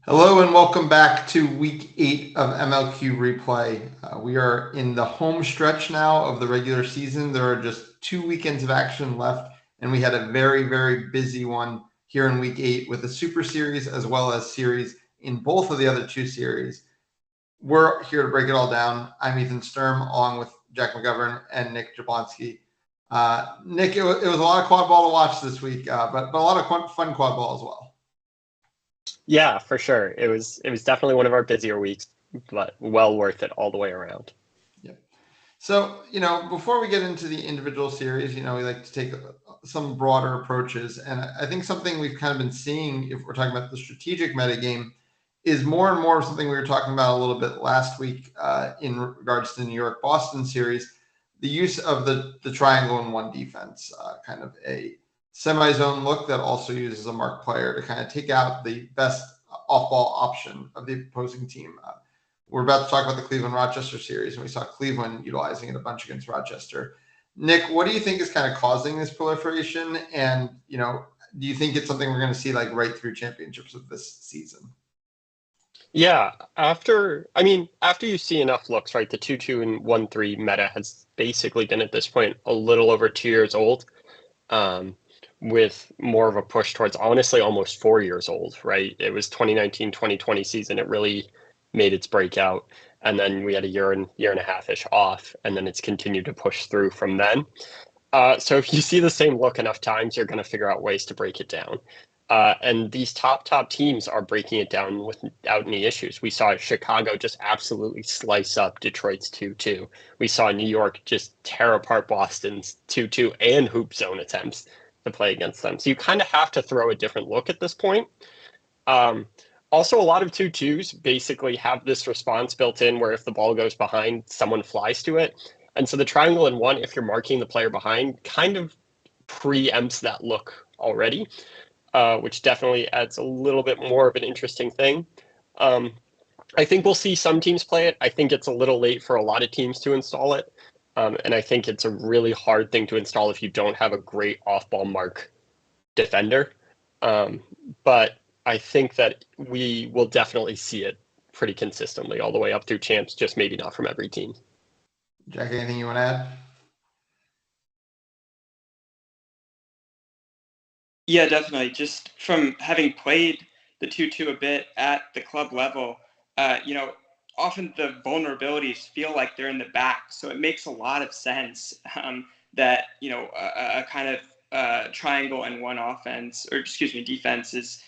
Hello and welcome back to week 8 of MLQ Replay. We are in the home stretch now of the regular season. There are just 2 weekends of action left, and we had a very, very busy one here in week 8 with a Super Series as well as series in both of the other 2 series. We're here to break it all down. I'm Ethan Sturm along with Jack McGovern and Nick Jablonski. Nick, it was a lot of quad ball to watch this week, but a lot of fun quad ball as well. Yeah, for sure. It was definitely one of our busier weeks, but well worth it all the way around. Yeah. So, before we get into the individual series, we like to take some broader approaches. And I think something we've kind of been seeing, if we're talking about the strategic metagame, is more and more something we were talking about a little bit last week in regards to the New York-Boston series, the use of the triangle and one defense, kind of a semi-zone look that also uses a mark player to kind of take out the best off-ball option of the opposing team. We're about to talk about the Cleveland-Rochester series, and we saw Cleveland utilizing it a bunch against Rochester. Nick, what do you think is kind of causing this proliferation? And, do you think it's something we're going to see like right through championships of this season? Yeah, after you see enough looks, right, the 2-2 and 1-3 meta has basically been at this point a little over 2 years old. With more of a push towards honestly almost 4 years old, right? It was 2019-2020 season. It really made its breakout. And then we had a year and a half-ish off, and then it's continued to push through from then. So if you see the same look enough times, you're going to figure out ways to break it down. And these top teams are breaking it down without any issues. We saw Chicago just absolutely slice up Detroit's 2-2. We saw New York just tear apart Boston's 2-2 and hoop zone attempts to play against them. So you kind of have to throw a different look at this point. Also, a lot of 2-2s basically have this response built in where if the ball goes behind, someone flies to it. And so the triangle in one, if you're marking the player behind, kind of preempts that look already, which definitely adds a little bit more of an interesting thing. I think we'll see some teams play it. I think it's a little late for a lot of teams to install it. And I think it's a really hard thing to install if you don't have a great off-ball mark defender. But I think that we will definitely see it pretty consistently all the way up through champs, just maybe not from every team. Jack, anything you want to add? Yeah, definitely. Just from having played the 2-2 a bit at the club level, often the vulnerabilities feel like they're in the back. So it makes a lot of sense that, a kind of triangle and one defense is,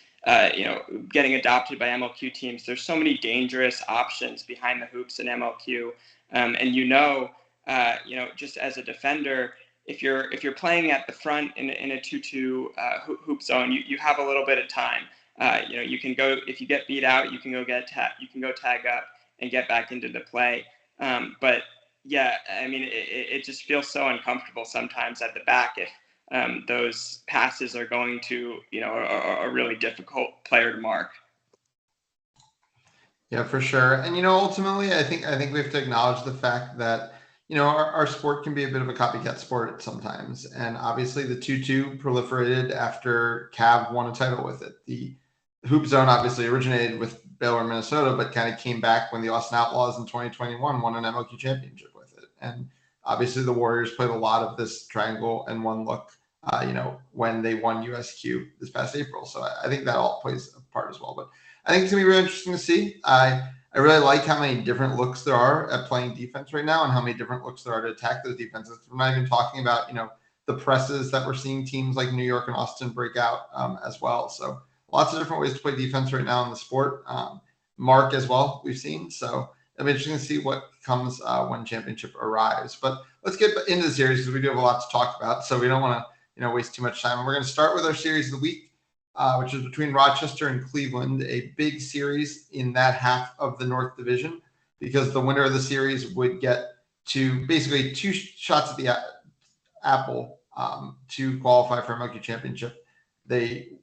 getting adopted by MLQ teams. There's so many dangerous options behind the hoops in MLQ. And just as a defender, if you're playing at the front in a 2-2 hoop zone, you have a little bit of time. You can go, if you get beat out, you can go tag up and get back into the play. But yeah, it just feels so uncomfortable sometimes at the back if those passes are going to a really difficult player to mark. Yeah, for sure. And ultimately, I think we have to acknowledge the fact that our sport can be a bit of a copycat sport sometimes. And obviously the 2-2 proliferated after Cav won a title with it. The hoop zone obviously originated with Baylor, Minnesota, but kind of came back when the Austin Outlaws in 2021 won an MLQ championship with it. And obviously the Warriors played a lot of this triangle and one look, when they won USQ this past April. So I think that all plays a part as well. But I think it's going to be really interesting to see. I really like how many different looks there are at playing defense right now and how many different looks there are to attack those defenses. We're not even talking about, the presses that we're seeing teams like New York and Austin break out as well. So lots of different ways to play defense right now in the sport. Mark as well, we've seen. So it'll be interesting to see what comes when championship arrives. But let's get into the series because we do have a lot to talk about. So we don't want to, waste too much time. We're going to start with our series of the week. Which is between Rochester and Cleveland, a big series in that half of the North Division, because the winner of the series would get to basically 2 shots at the apple to qualify for a MLQ championship. They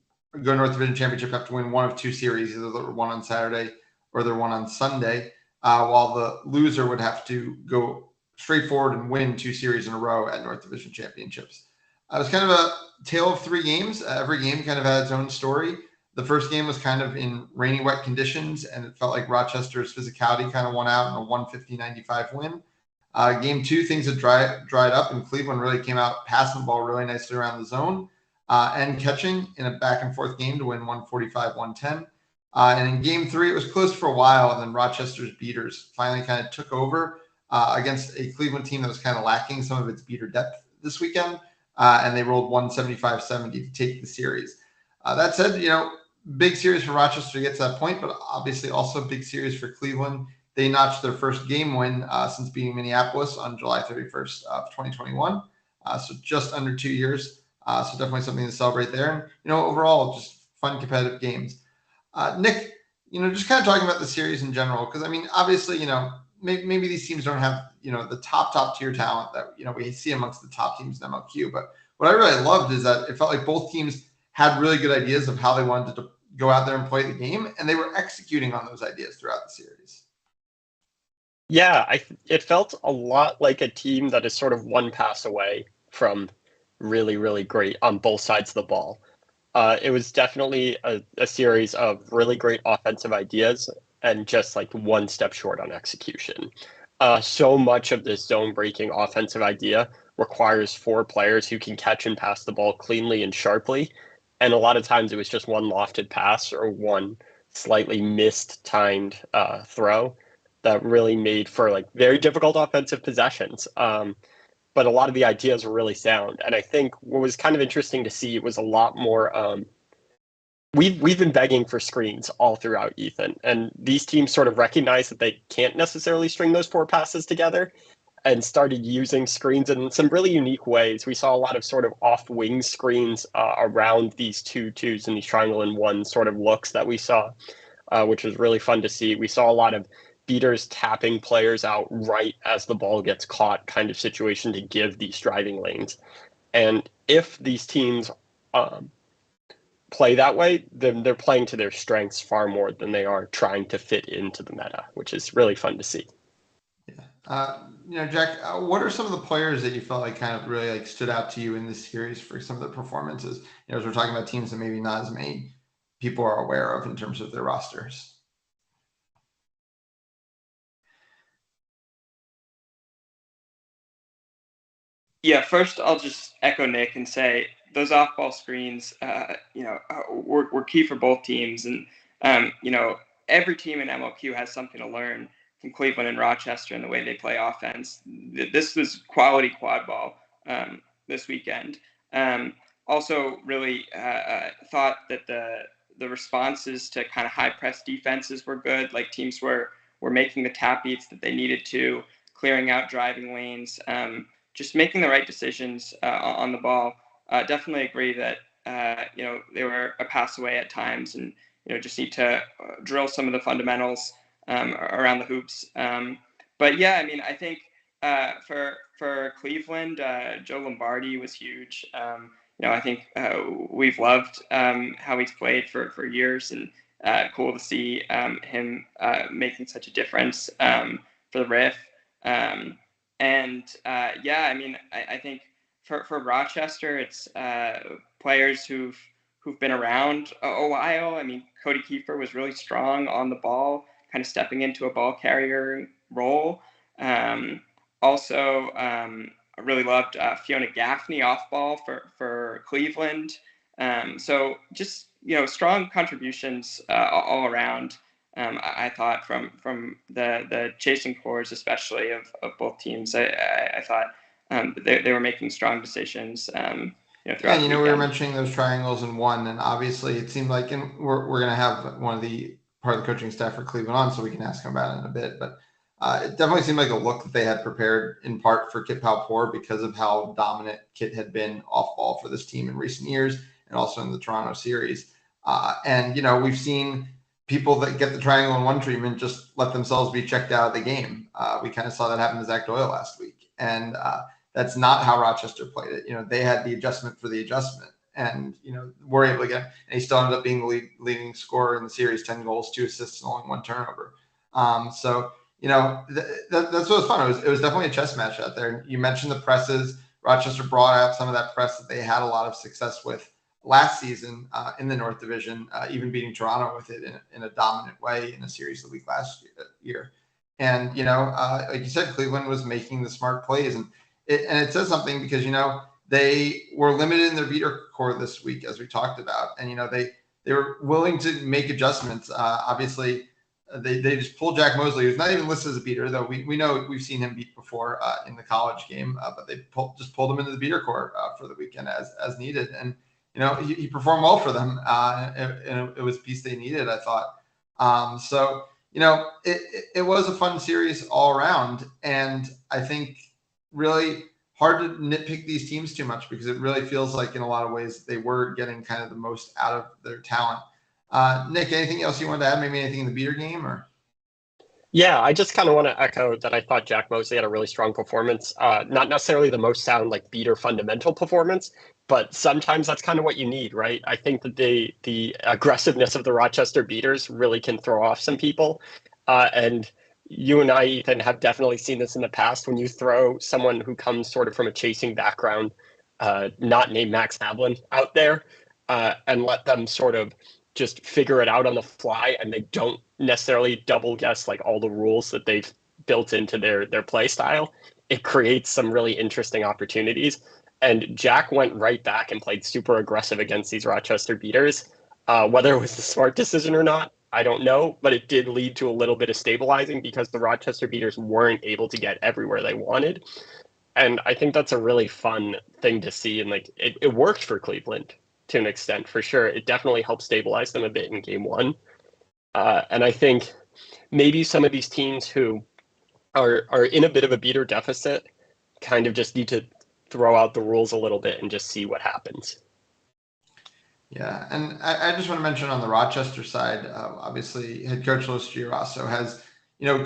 go North Division championship, have to win one of 2 series, either the one on Saturday or the one on Sunday, while the loser would have to go straight forward and win 2 series in a row at North Division championships. It was kind of a tale of 3 games. Every game kind of had its own story. The first game was kind of in rainy, wet conditions, and it felt like Rochester's physicality kind of won out in a 150-95 win. Game 2, things had dried up, and Cleveland really came out passing the ball really nicely around the zone and catching in a back-and-forth game to win 145-110. And in Game 3, it was close for a while, and then Rochester's beaters finally kind of took over against a Cleveland team that was kind of lacking some of its beater depth this weekend, and they rolled 175-70 to take the series. That said, big series for Rochester to get to that point, but obviously also a big series for Cleveland. They notched their first game win since beating Minneapolis on July 31st of 2021. So just under 2 years. So definitely something to celebrate there. And, overall, just fun competitive games. Nick, just kind of talking about the series in general, because, I mean, obviously, maybe these teams don't have, the top tier talent that, we see amongst the top teams in MLQ. But what I really loved is that it felt like both teams had really good ideas of how they wanted to go out there and play the game, and they were executing on those ideas throughout the series. Yeah, it felt a lot like a team that is sort of one pass away from really, really great on both sides of the ball. It was definitely a series of really great offensive ideas and just like one step short on execution. So much of this zone-breaking offensive idea requires 4 players who can catch and pass the ball cleanly and sharply. And a lot of times it was just one lofted pass or one slightly missed-timed throw that really made for like very difficult offensive possessions. But a lot of the ideas were really sound. And I think what was kind of interesting to see was a lot more. We've been begging for screens all throughout, Ethan, and these teams sort of recognize that they can't necessarily string those 4 passes together and started using screens in some really unique ways. We saw a lot of sort of off-wing screens around these 2-2s and these triangle and 1 sort of looks that we saw, which was really fun to see. We saw a lot of beaters tapping players out right as the ball gets caught kind of situation to give these driving lanes. And if these teams play that way, then they're playing to their strengths far more than they are trying to fit into the meta, which is really fun to see. Yeah. Jack, what are some of the players that you felt like kind of really like stood out to you in this series for some of the performances? As we're talking about teams that maybe not as many people are aware of in terms of their rosters. Yeah, first I'll just echo Nick and say those off-ball screens, were key for both teams. And, every team in MLQ has something to learn from Cleveland and Rochester and the way they play offense. This was quality quad ball this weekend. Also really thought that the responses to kind of high press defenses were good. Like teams were making the tap beats that they needed to, clearing out driving lanes, just making the right decisions on the ball. Definitely agree that they were a pass away at times, and just need to drill some of the fundamentals around the hoops. But yeah, I mean, I think for Cleveland, Joe Lombardi was huge. I think we've loved how he's played for years, and cool to see him making such a difference for the Riff. I mean, I think for Rochester, it's players who've been around a while. I mean, Cody Kiefer was really strong on the ball, kind of stepping into a ball carrier role. Also, I really loved Fiona Gaffney off ball for Cleveland. So just strong contributions all around. I thought from the chasing cores, especially of both teams. I thought they were making strong decisions. Throughout the we were mentioning those triangles in 1, and obviously it seemed like, and we're going to have one of the part of the coaching staff for Cleveland on, so we can ask him about it in a bit. But it definitely seemed like a look that they had prepared in part for Kit Palpour because of how dominant Kit had been off ball for this team in recent years, and also in the Toronto series. And we've seen people that get the triangle in 1 treatment just let themselves be checked out of the game. We kind of saw that happen to Zach Doyle last week, and that's not how Rochester played it. They had the adjustment for the adjustment, and were able to get. And he still ended up being the leading scorer in the series: 10 goals, 2 assists, and only 1 turnover. So that's what was fun. It was definitely a chess match out there. You mentioned the presses. Rochester brought out some of that press that they had a lot of success with last season in the North Division, even beating Toronto with it in a dominant way in a series of the week last year. And, like you said, Cleveland was making the smart plays. And it says something because, they were limited in their beater core this week, as we talked about. And, they were willing to make adjustments. Obviously, they just pulled Jack Mosley, who's not even listed as a beater, though we know we've seen him beat before in the college game. But they just pulled him into the beater core for the weekend as needed. And, he performed well for them. And it was a piece they needed, I thought. So, it was a fun series all around. And I think really hard to nitpick these teams too much because it really feels like in a lot of ways they were getting kind of the most out of their talent. Nick, anything else you wanted to add? Maybe anything in the beater game or? Yeah, I just kind of want to echo that I thought Jack Mosley had a really strong performance. Not necessarily the most sound like beater fundamental performance, but sometimes that's kind of what you need, right? I think that the aggressiveness of the Rochester beaters really can throw off some people. And you and I, Ethan, have definitely seen this in the past when you throw someone who comes sort of from a chasing background, not named Max Havlin, out there and let them sort of just figure it out on the fly, and they don't necessarily double guess like all the rules that they've built into their play style. It creates some really interesting opportunities. And Jack went right back and played super aggressive against these Rochester beaters. Whether it was the smart decision or not, I don't know, but it did lead to a little bit of stabilizing because the Rochester beaters weren't able to get everywhere they wanted. And I think that's a really fun thing to see. And like it worked for Cleveland to an extent, for sure. It definitely helped stabilize them a bit in game one. And I think maybe some of these teams who are in a bit of a beater deficit kind of just need to throw out the rules a little bit and just see what happens. Yeah, and I just want to mention on the Rochester side, obviously head coach Luis Girosso has,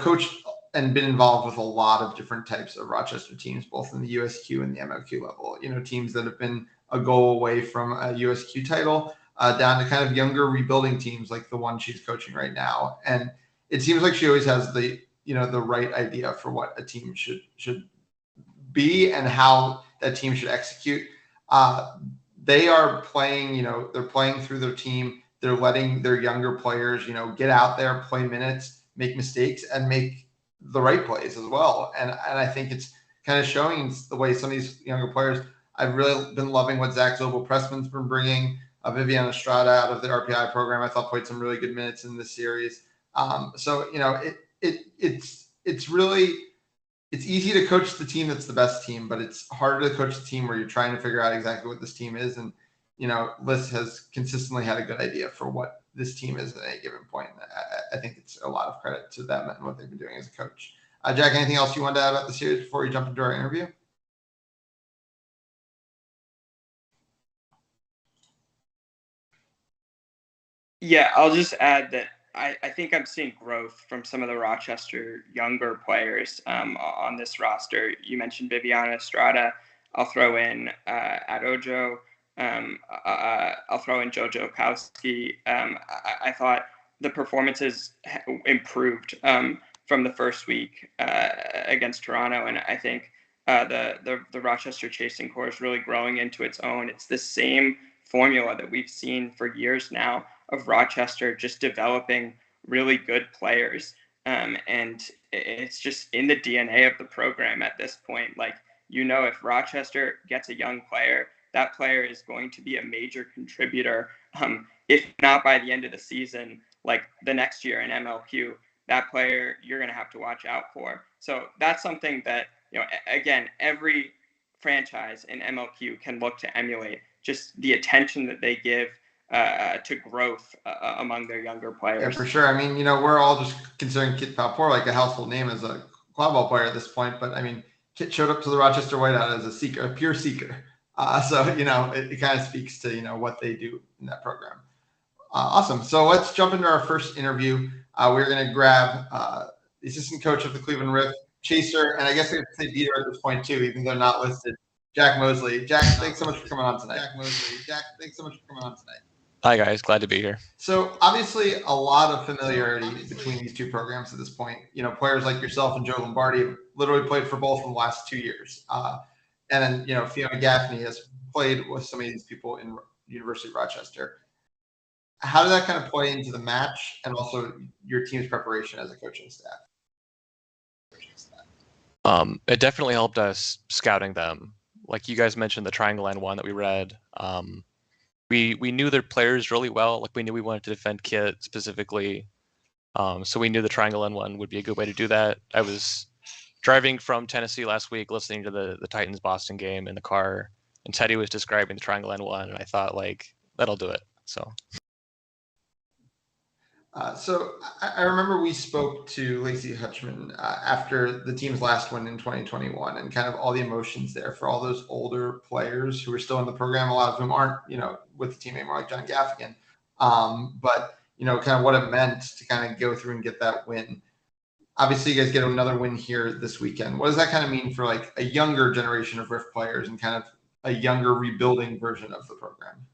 coached and been involved with a lot of different types of Rochester teams, both in the USQ and the MLQ level. Teams that have been a goal away from a USQ title, down to kind of younger rebuilding teams like the one she's coaching right now. And it seems like she always has the right idea for what a team should be and how that team should execute. They are playing, they're playing through their team. They're letting their younger players, get out there, play minutes, make mistakes, and make the right plays as well. And I think it's kind of showing the way some of these younger players. I've really been loving what Zach Zobel-Pressman's been bringing. Vivian Estrada out of the RPI program, I thought played some really good minutes in this series. So it's easy to coach the team that's the best team, but it's harder to coach the team where you're trying to figure out exactly what this team is. And, Liz has consistently had a good idea for what this team is at any given point. I think it's a lot of credit to them and what they've been doing as a coach. Jack, anything else you wanted to add about the series before we jump into our interview? Yeah, I'll just add that I think I'm seeing growth from some of the Rochester younger players on this roster. You mentioned Viviana Estrada. I'll throw in Adojo. I'll throw in Jojo Kowski. I thought the performances improved from the first week against Toronto, and I think the Rochester chasing core is really growing into its own. It's the same formula that we've seen for years now of Rochester just developing really good players. And it's just in the DNA of the program at this point. Like, if Rochester gets a young player, that player is going to be a major contributor. If not by the end of the season, like the next year in MLQ, that player you're going to have to watch out for. So that's something that, again, every franchise in MLQ can look to emulate, just the attention that they give to growth among their younger players. Yeah, for sure. I mean, we're all just considering Kit Palpour like a household name as a quadball player at this point. But I mean, Kit showed up to the Rochester Whiteout as a seeker, a pure seeker. So, it kind of speaks to, what they do in that program. Awesome. So let's jump into our first interview. We're going to grab the assistant coach of the Cleveland Riff, Chaser, and I guess I have to say beater at this point too, even though not listed, Jack Mosley. Jack, thanks so much for coming on tonight. Hi, guys. Glad to be here. So obviously a lot of familiarity between these two programs at this point. Players like yourself and Joe Lombardi have literally played for both in the last 2 years. And then, Fiona Gaffney has played with some of these people in University of Rochester. How did that kind of play into the match and also your team's preparation as a coaching staff? It definitely helped us scouting them. Like you guys mentioned, the Triangle N1 that we read. We knew their players really well. Like we knew we wanted to defend Kit specifically. So we knew the Triangle N1 would be a good way to do that. I was driving from Tennessee last week, listening to the Titans Boston game in the car, and Teddy was describing the Triangle N1, and I thought, like, that'll do it. So I remember we spoke to Lacey Hutchman after the team's last win in 2021, and kind of all the emotions there for all those older players who are still in the program. A lot of whom aren't, with the team anymore, like John Gaffigan. But kind of what it meant to kind of go through and get that win. Obviously, you guys get another win here this weekend. What does that kind of mean for like a younger generation of Riff players and kind of a younger rebuilding version of the program?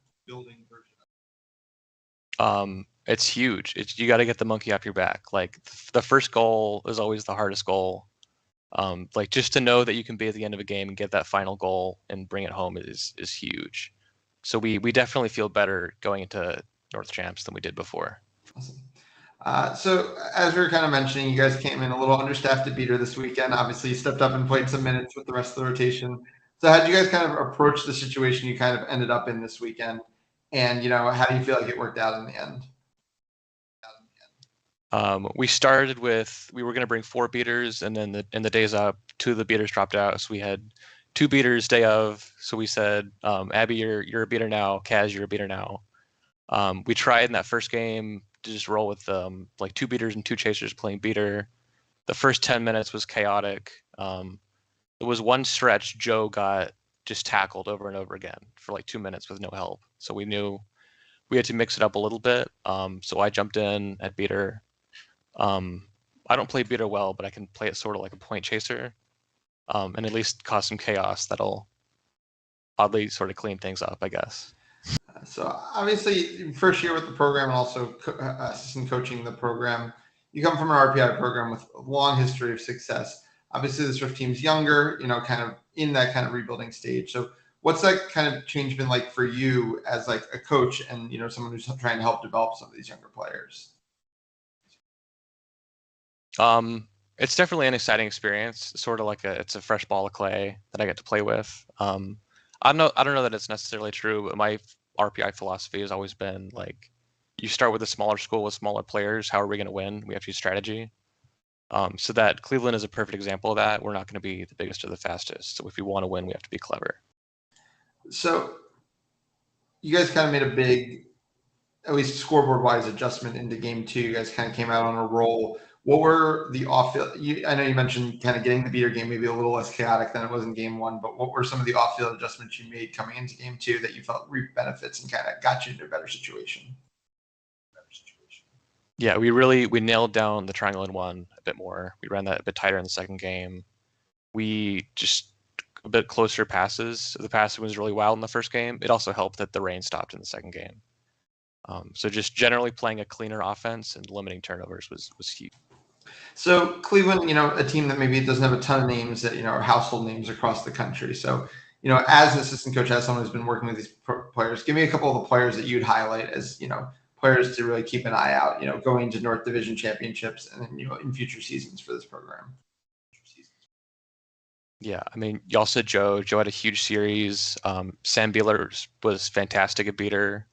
It's huge. You got to get the monkey off your back. Like the first goal is always the hardest goal. Like just to know that you can be at the end of a game and get that final goal and bring it home is huge. So we definitely feel better going into North Champs than we did before. Awesome. So as we were kind of mentioning, you guys came in a little understaffed at Beater this weekend. Obviously, you stepped up and played some minutes with the rest of the rotation. So how did you guys kind of approach the situation you kind of ended up in this weekend? And, how do you feel like it worked out in the end? We started with, we were going to bring 4 beaters, and then in the days up, 2 of the beaters dropped out. So we had 2 beaters day of. So we said, Abby, you're a beater now. Kaz, you're a beater now. We tried in that first game to just roll with like 2 beaters and 2 chasers playing beater. The first 10 minutes was chaotic. There was one stretch Joe got just tackled over and over again for like 2 minutes with no help. So we knew we had to mix it up a little bit. So I jumped in at beater. I don't play beater well, but I can play it sort of like a point chaser, and at least cause some chaos that'll oddly sort of clean things up, I guess. So obviously, first year with the program and also assistant coaching the program, you come from an RPI program with a long history of success. Obviously, this Rift team's younger, kind of in that kind of rebuilding stage. So what's that kind of change been like for you as like a coach and, someone who's trying to help develop some of these younger players? It's definitely an exciting experience. Sort of like it's a fresh ball of clay that I get to play with. I don't know that it's necessarily true, but my RPI philosophy has always been like, you start with a smaller school with smaller players. How are we going to win? We have to use strategy. So that Cleveland is a perfect example of that. We're not going to be the biggest or the fastest. So if we want to win, we have to be clever. So you guys kind of made a big, at least scoreboard-wise, adjustment into game 2. You guys kind of came out on a roll. What were the off-field? I know you mentioned kind of getting the beater game maybe a little less chaotic than it was in game 1, but what were some of the off-field adjustments you made coming into game 2 that you felt reaped benefits and kind of got you into a better situation? Yeah, we nailed down the Triangle N1 a bit more. We ran that a bit tighter in the second game. We just a bit closer passes. The passing was really wild in the first game. It also helped that the rain stopped in the second game. So just generally playing a cleaner offense and limiting turnovers was huge. So Cleveland, a team that maybe doesn't have a ton of names that, are household names across the country. So, as an assistant coach, as someone who's been working with these players, give me a couple of the players that you'd highlight as, players to really keep an eye out, going to North Division championships and then, in future seasons for this program. Yeah, I mean, y'all said Joe. Joe had a huge series. Sam Beeler was fantastic at beater.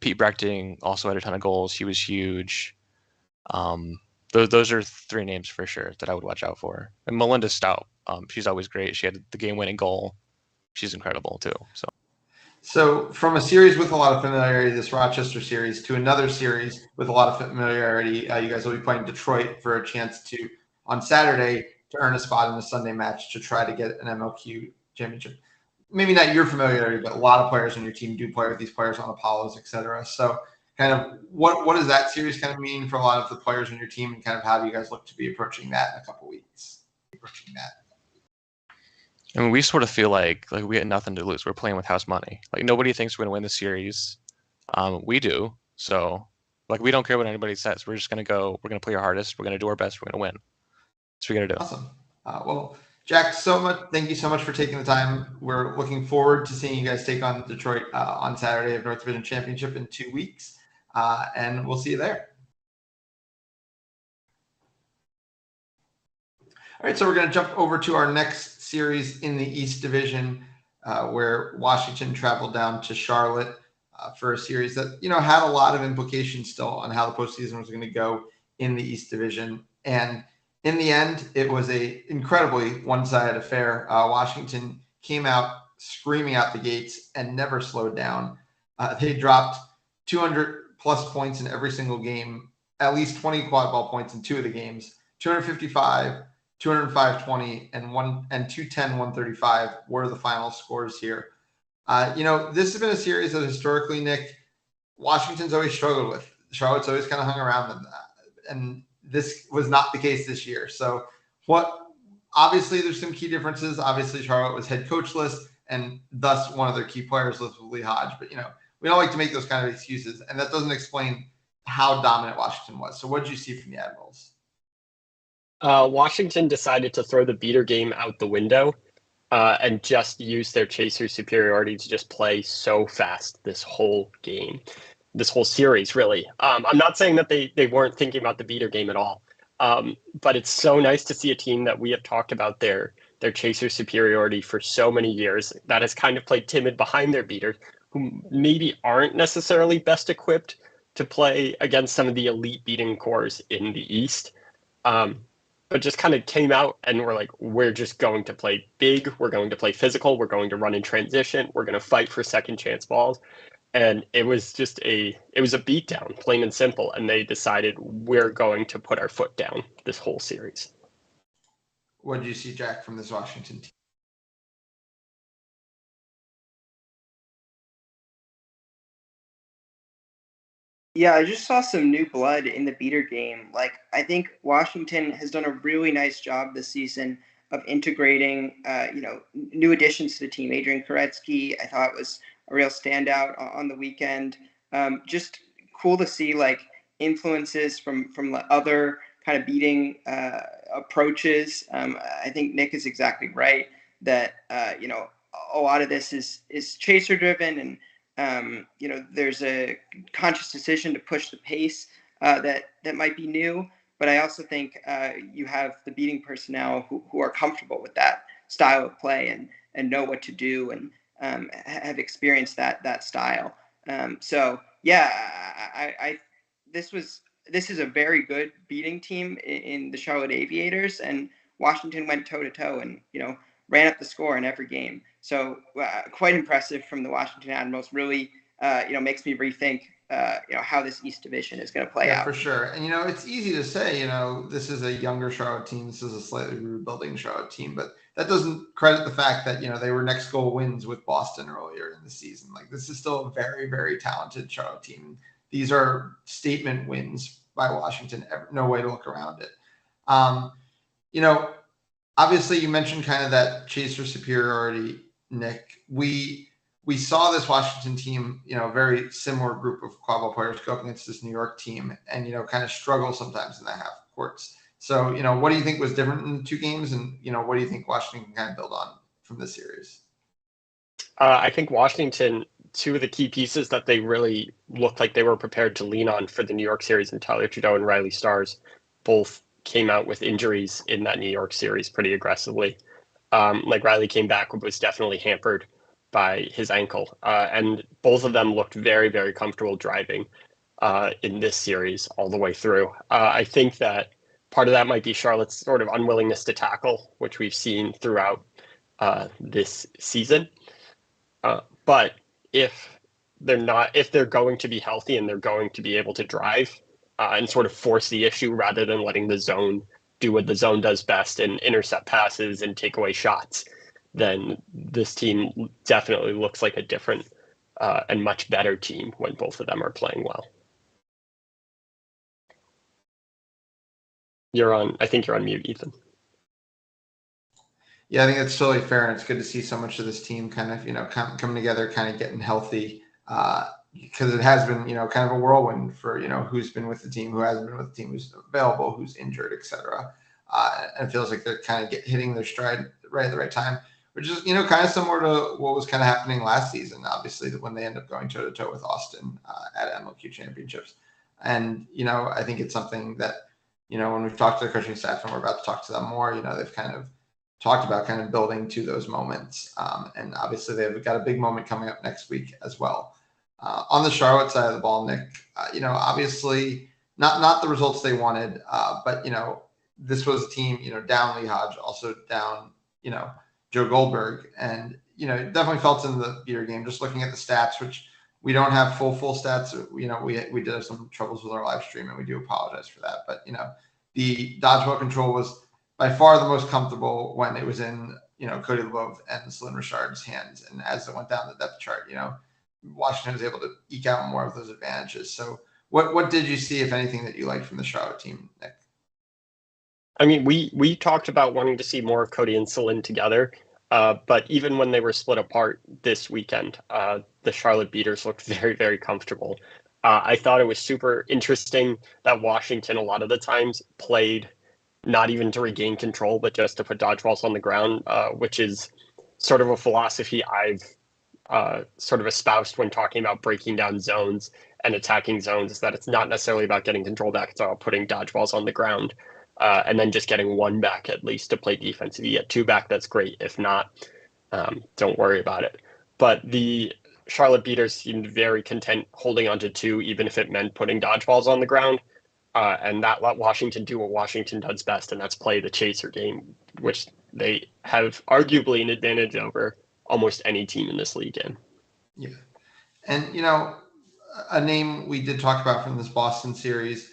Pete Brechting also had a ton of goals. He was huge. Those are 3 names for sure that I would watch out for. And Melinda Stout, she's always great. She had the game-winning goal. She's incredible too. So from a series with a lot of familiarity, this Rochester series, to another series with a lot of familiarity, you guys will be playing Detroit for a chance to, on Saturday, to earn a spot in the Sunday match to try to get an MLQ championship. Maybe not your familiarity, but a lot of players on your team do play with these players on Apollos, et cetera. So kind of what does that series kind of mean for a lot of the players on your team, and kind of how do you guys look to be approaching that in a couple weeks? I mean, we sort of feel like we had nothing to lose. We're playing with house money. Like nobody thinks we're going to win the series. We do. So we don't care what anybody says. We're just going to go. We're going to play our hardest. We're going to do our best. We're going to win. That's what we're going to do. Awesome. Well, Jack, thank you so much for taking the time. We're looking forward to seeing you guys take on Detroit on Saturday of North Division Championship in 2 weeks, and we'll see you there. All right, so we're going to jump over to our next series in the East Division, where Washington traveled down to Charlotte for a series that, had a lot of implications still on how the postseason was going to go in the East Division. And in the end, it was a incredibly one-sided affair. Washington came out screaming out the gates and never slowed down. They dropped 200-plus points in every single game, at least 20 quad ball points in 2 of the games, 255, 205-20, and 210-135 were the final scores here. This has been a series that historically, Nick, Washington's always struggled with. Charlotte's always kind of hung around them, and this was not the case this year. So obviously there's some key differences. Obviously Charlotte was head coachless, and thus one of their key players was Lee Hodge. But, we don't like to make those kind of excuses, and that doesn't explain how dominant Washington was. So what did you see from the Admirals? Washington decided to throw the beater game out the window and just use their chaser superiority to just play so fast this whole game, this whole series, really. I'm not saying that they weren't thinking about the beater game at all, but it's so nice to see a team that we have talked about their chaser superiority for so many years that has kind of played timid behind their beaters, who maybe aren't necessarily best equipped to play against some of the elite beating cores in the East. But just kind of came out and were like, we're just going to play big. We're going to play physical. We're going to run in transition. We're going to fight for second chance balls. And it was just it was a beatdown, plain and simple. And they decided we're going to put our foot down this whole series. What did you see, Jack, from this Washington team? Yeah, I just saw some new blood in the beater game. I think Washington has done a really nice job this season of integrating, new additions to the team. Adrian Koretsky, I thought, was a real standout on the weekend. Just cool to see influences from other kind of beating approaches. I think Nick is exactly right that a lot of this is chaser driven, and there's a conscious decision to push the pace that might be new. But I also think you have the beating personnel who are comfortable with that style of play and know what to do and have experienced that style. So yeah, this is a very good beating team in the Charlotte Aviators, and Washington went toe to toe and ran up the score in every game. So quite impressive from the Washington Admirals. Really, makes me rethink, how this East Division is going to play out. For sure. And, it's easy to say, this is a younger Charlotte team. This is a slightly rebuilding Charlotte team. But that doesn't credit the fact that, they were next goal wins with Boston earlier in the season. This is still a very, very talented Charlotte team. These are statement wins by Washington. No way to look around it. Obviously you mentioned kind of that chaser superiority, Nick. We saw this Washington team, very similar group of quad ball players go up against this New York team and, kind of struggle sometimes in the half courts. So, what do you think was different in the 2 games? And, what do you think Washington can kind of build on from this series? I think Washington, 2 of the key pieces that they really looked like they were prepared to lean on for the New York series, and Tyler Trudeau and Riley Stars both came out with injuries in that New York series pretty aggressively. Riley came back, was definitely hampered by his ankle. And both of them looked very, very comfortable driving in this series all the way through. I think that part of that might be Charlotte's sort of unwillingness to tackle, which we've seen throughout this season. But if they're going to be healthy and they're going to be able to drive and sort of force the issue rather than letting the zone do what the zone does best and intercept passes and take away shots, then this team definitely looks like a different and much better team when both of them are playing well. I think you're on mute, Ethan. Yeah, I think that's totally fair. And it's good to see so much of this team kind of, coming together, kind of getting healthy. Because it has been, kind of a whirlwind for, who's been with the team, who hasn't been with the team, who's available, who's injured, etc. And it feels like they're kind of hitting their stride right at the right time, which is, kind of similar to what was kind of happening last season, obviously, when they end up going toe-to-toe with Austin at MLQ Championships. And, I think it's something that, when we've talked to the coaching staff and we're about to talk to them more, they've kind of talked about kind of building to those moments. And obviously they've got a big moment coming up next week as well. On the Charlotte side of the ball, Nick, obviously not the results they wanted, but, this was a team, down Lee Hodge, also down, Joe Goldberg. And, definitely felt in the beater game, just looking at the stats, which we don't have full stats. We did have some troubles with our live stream, and we do apologize for that. But, the dodgeball control was by far the most comfortable when it was in, Cody Lvov and Celine Richard's hands. And as it went down the depth chart, Washington was able to eke out more of those advantages. So what did you see, if anything, that you liked from the Charlotte team, Nick? I mean, we talked about wanting to see more of Cody and Celine together. But even when they were split apart this weekend, the Charlotte Beaters looked very, very comfortable. I thought it was super interesting that Washington a lot of the times played not even to regain control, but just to put dodgeballs on the ground, which is sort of a philosophy I've sort of espoused when talking about breaking down zones and attacking zones, is that it's not necessarily about getting control back, it's about putting dodgeballs on the ground. And then just getting one back at least to play defense. If you get two back, that's great. If not, don't worry about it. But the Charlotte Beaters seemed very content holding on to two, even if it meant putting dodgeballs on the ground. And that let Washington do what Washington does best, and that's play the chaser game, which they have arguably an advantage over almost any team in this league in. Yeah. And, a name we did talk about from this Boston series,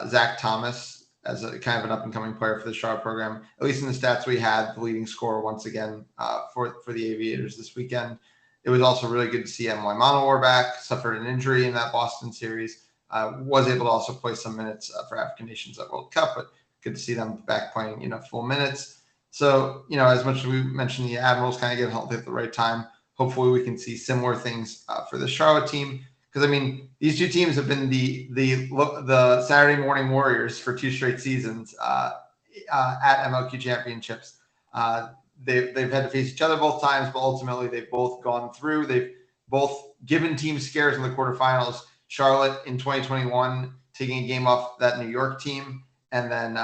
Zach Thomas, as a kind of an up-and-coming player for the Charlotte program. At least in the stats we had, the leading scorer once again for the Aviators this weekend. It was also really good to see Emily Monowar back, suffered an injury in that Boston series, was able to also play some minutes for African Nations at World Cup, but good to see them back playing, full minutes. So, as much as we mentioned the Admirals kind of get healthy at the right time, hopefully we can see similar things for the Charlotte team. Because, I mean, these two teams have been the Saturday morning warriors for 2 straight seasons at MLQ championships. They've had to face each other both times, but ultimately they've both gone through. They've both given teams scares in the quarterfinals. Charlotte in 2021 taking a game off that New York team, and then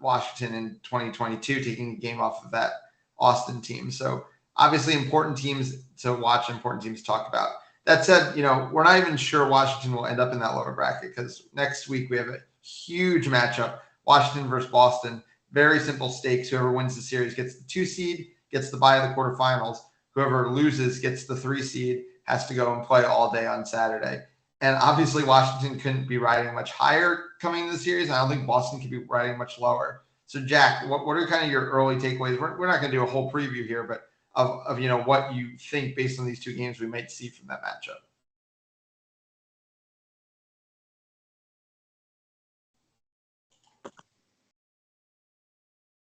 Washington in 2022 taking a game off of that Austin team. So obviously important teams to watch, important teams to talk about. That said, we're not even sure Washington will end up in that lower bracket, because next week we have a huge matchup, Washington versus Boston. Very simple stakes. Whoever wins the series gets the 2 seed, gets the bye of the quarterfinals. Whoever loses gets the 3 seed, has to go and play all day on Saturday. And obviously Washington couldn't be riding much higher coming into the series. I don't think Boston could be riding much lower. So Jack, what are kind of your early takeaways? We're not going to do a whole preview here, but of what you think based on these 2 games we might see from that matchup.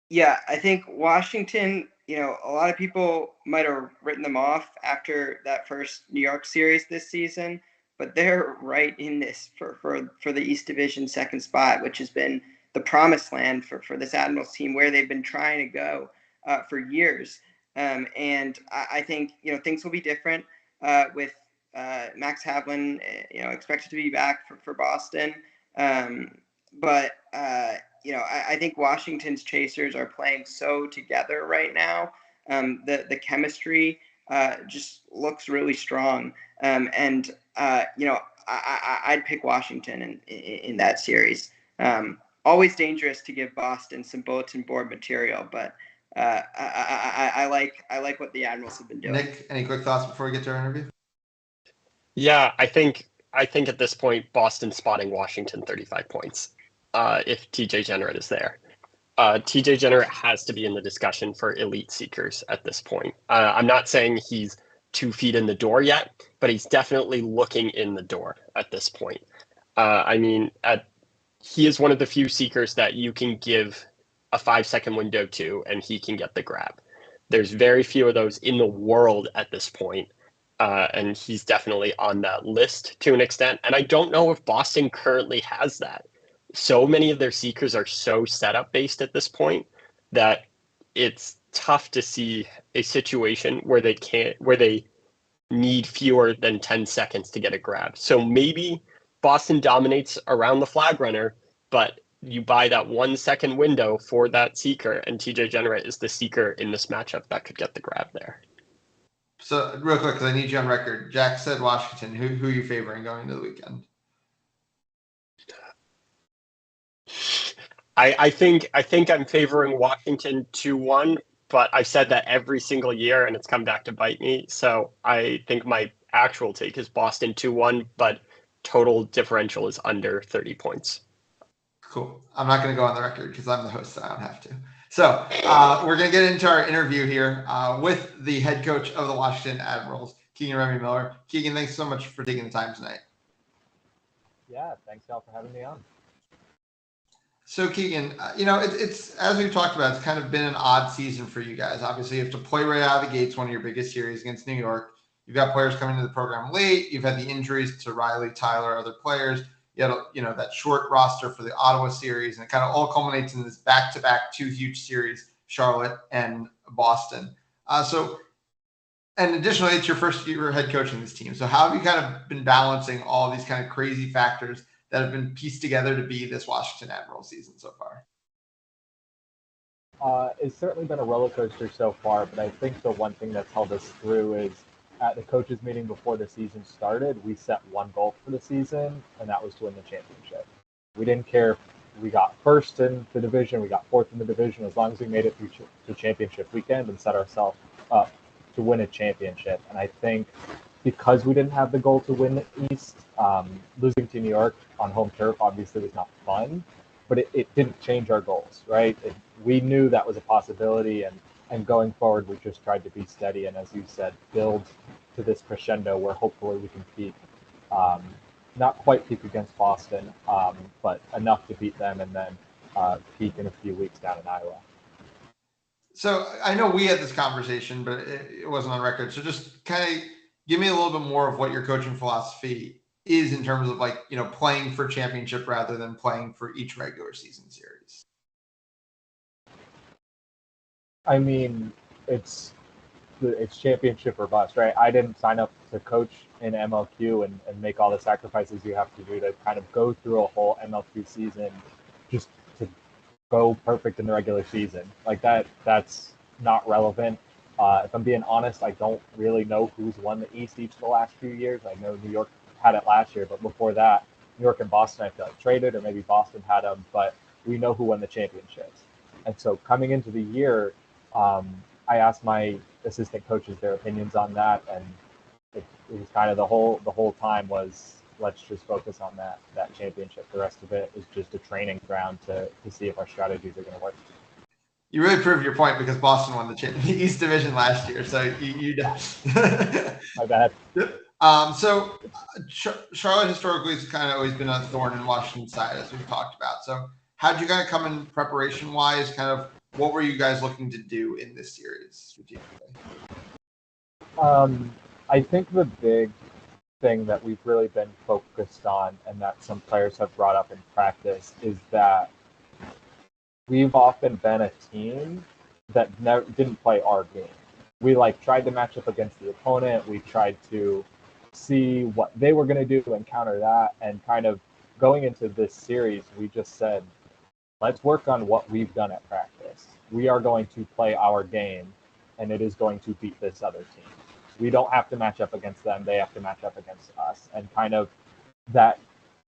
Yeah, I think Washington, a lot of people might have written them off after that first New York series this season, but they're right in this for the East Division second spot, which has been the promised land for this Admirals team, where they've been trying to go for years. And I think, things will be different with Max Havlin, expected to be back for Boston. But I think Washington's chasers are playing so together right now. The chemistry just looks really strong. And I'd pick Washington in that series. Always dangerous to give Boston some bulletin board material, but I like what the Admirals have been doing. Nick, any quick thoughts before we get to our interview? Yeah, I think at this point, Boston's spotting Washington 35 points if TJ Jenrette is there. TJ Jenrette has to be in the discussion for elite seekers at this point. I'm not saying he's 2 feet in the door yet, but he's definitely looking in the door at this point. He is one of the few seekers that you can give a 5-second window to, and he can get the grab. There's very few of those in the world at this point, and he's definitely on that list to an extent. And I don't know if Boston currently has that. So many of their seekers are so setup based at this point that it's tough to see a situation where they need fewer than 10 seconds to get a grab. So maybe Boston dominates around the flag runner, but you buy that 1 second window for that seeker, and TJ Jenrette is the seeker in this matchup that could get the grab there. So real quick, because I need you on record. Jack said Washington. Who are you favoring going into the weekend? I think I'm favoring Washington 2-1, but I've said that every single year and it's come back to bite me. So I think my actual take is Boston 2-1, but total differential is under 30 points. Cool. I'm not going to go on the record because I'm the host, so I don't have to. So we're going to get into our interview here with the head coach of the Washington Admirals, Keegan Remy Miller. Keegan, thanks so much for taking the time tonight. Yeah, thanks y'all for having me on. So Keegan, it's as we've talked about, it's kind of been an odd season for you guys. Obviously, you have to play right out of the gates one of your biggest series against New York. You've got players coming into the program late. You've had the injuries to Riley, Tyler, other players. You had that short roster for the Ottawa series, and it kind of all culminates in this back-to-back 2 huge series, Charlotte and Boston. And additionally, it's your first year head coaching this team. So how have you kind of been balancing all these kind of crazy factors that have been pieced together to be this Washington Admirals season so far? It's certainly been a roller coaster so far, but I think the one thing that's held us through is at the coaches meeting before the season started, we set one goal for the season, and that was to win the championship. We didn't care if we got first in the division, we got fourth in the division, as long as we made it through to championship weekend and set ourselves up to win a championship. And I think because we didn't have the goal to win the East, losing to New York on home turf obviously was not fun, but it didn't change our goals, right? We knew that was a possibility, and going forward, we just tried to be steady and, as you said, build to this crescendo where hopefully we can peak. Not quite peak against Boston, but enough to beat them, and then peak in a few weeks down in Iowa. So I know we had this conversation, but it wasn't on record. So just kind of give me a little bit more of what your coaching philosophy is in terms of playing for championship rather than playing for each regular season series. I mean, it's championship or bust, right? I didn't sign up to coach in MLQ and make all the sacrifices you have to do to kind of go through a whole MLQ season just to go perfect in the regular season. Like that's not relevant. If I'm being honest, I don't really know who's won the East each of the last few years. I know New York had it last year, but before that, New York and Boston, I feel like traded, or maybe Boston had them, but we know who won the championships. And so coming into the year, I asked my assistant coaches their opinions on that, and it was kind of the whole time was, let's just focus on that championship. The rest of it is just a training ground to see if our strategies are going to work. You really proved your point because Boston won the East Division last year, so you My bad. So Charlotte historically has kind of always been a thorn in Washington's side, as we've talked about. So how did you kind of come in preparation-wise? Kind of what were you guys looking to do in this series strategically? I think the big thing that we've really been focused on, and that some players have brought up in practice, is that we've often been a team that didn't play our game. We tried to match up against the opponent. We tried to see what they were going to do and counter that. And kind of going into this series, we just said, let's work on what we've done at practice. We are going to play our game, and it is going to beat this other team. We don't have to match up against them. They have to match up against us. And kind of that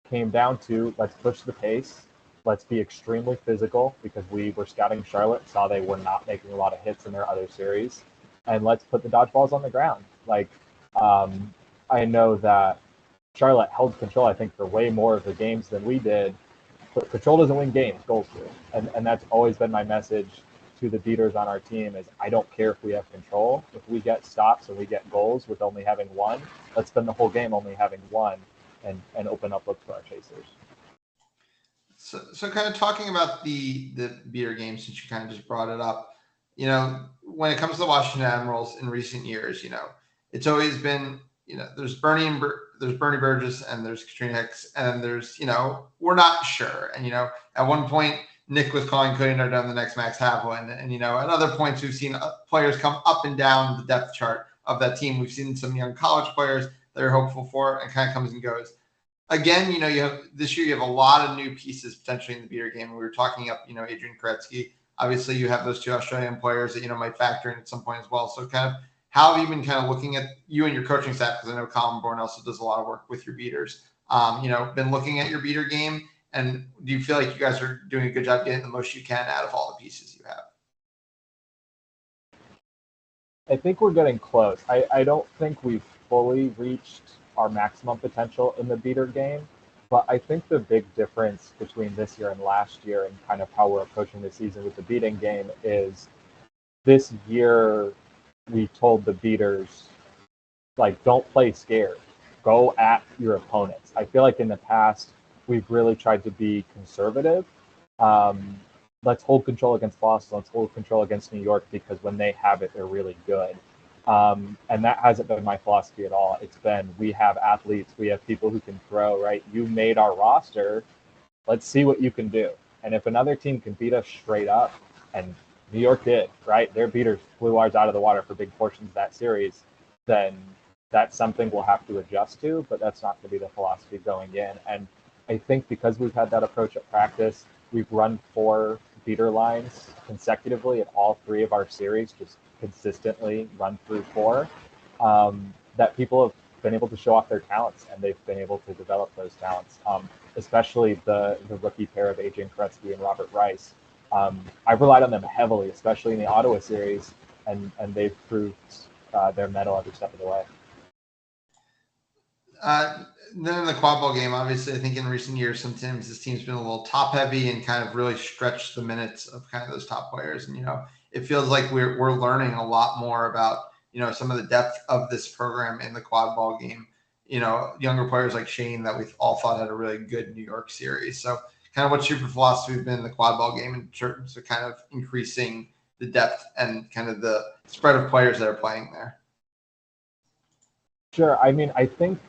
came down to, let's push the pace. Let's be extremely physical, because we were scouting Charlotte, saw they were not making a lot of hits in their other series. And let's put the dodgeballs on the ground. I know that Charlotte held control, I think, for way more of the games than we did. But control doesn't win games, goals do. And that's always been my message to the beaters on our team is, I don't care if we have control. If we get stops and we get goals with only having one, let's spend the whole game only having one and open up looks for our chasers. So kind of talking about the beater game, since you kind of just brought it up, when it comes to the Washington Admirals in recent years, it's always been, there's Bernie Burgess and there's Katrina Hicks, and there's, we're not sure. And, at one point Nick was calling Cody Nardone the next Max Havlin. And, you know, at other points, we've seen players come up and down the depth chart of that team. We've seen some young college players that are hopeful for, and kind of comes and goes. Again, you know, this year you have a lot of new pieces potentially in the beater game. We were talking up, you know, Adrian Koretsky. Obviously, you have those 2 Australian players that, you know, might factor in at some point as well. So kind of how have you been kind of looking at you and your coaching staff? Because I know Colin Bourne also does a lot of work with your beaters. You know, been looking at your beater game, and do you feel like you guys are doing a good job getting the most you can out of all the pieces you have? I think we're getting close. I don't think we've fully reached our maximum potential in the beater game, but I think the big difference between this year and last year and kind of how we're approaching the season with the beating game is this year we told the beaters, like, don't play scared. Go at your opponents. I feel like in the past, we've really tried to be conservative. Let's hold control against Boston. Let's hold control against New York, because when they have it, they're really good. And that hasn't been my philosophy at all. It's been, we have athletes, we have people who can throw, right? You made our roster. Let's see what you can do. And if another team can beat us straight up, and New York did, right? Their beaters blew ours out of the water for big portions of that series, then that's something we'll have to adjust to, but that's not going to be the philosophy going in. And I think because we've had that approach at practice, we've run 4 beater lines consecutively at all 3 of our series, just consistently run through 4, that people have been able to show off their talents, and they've been able to develop those talents, especially the rookie pair of Adrian Koretsky and Robert Rice. I've relied on them heavily, especially in the Ottawa series, and they've proved their mettle every step of the way. Then in the quadball game, obviously, I think in recent years, sometimes this team's been a little top heavy and kind of really stretched the minutes of kind of those top players. And, you know, it feels like we're learning a lot more about, you know, some of the depth of this program in the quadball game. You know, younger players like Shane that we all thought had a really good New York series. So kind of what's your philosophy been in the quadball game in terms of kind of increasing the depth and kind of the spread of players that are playing there? Sure. I mean, I think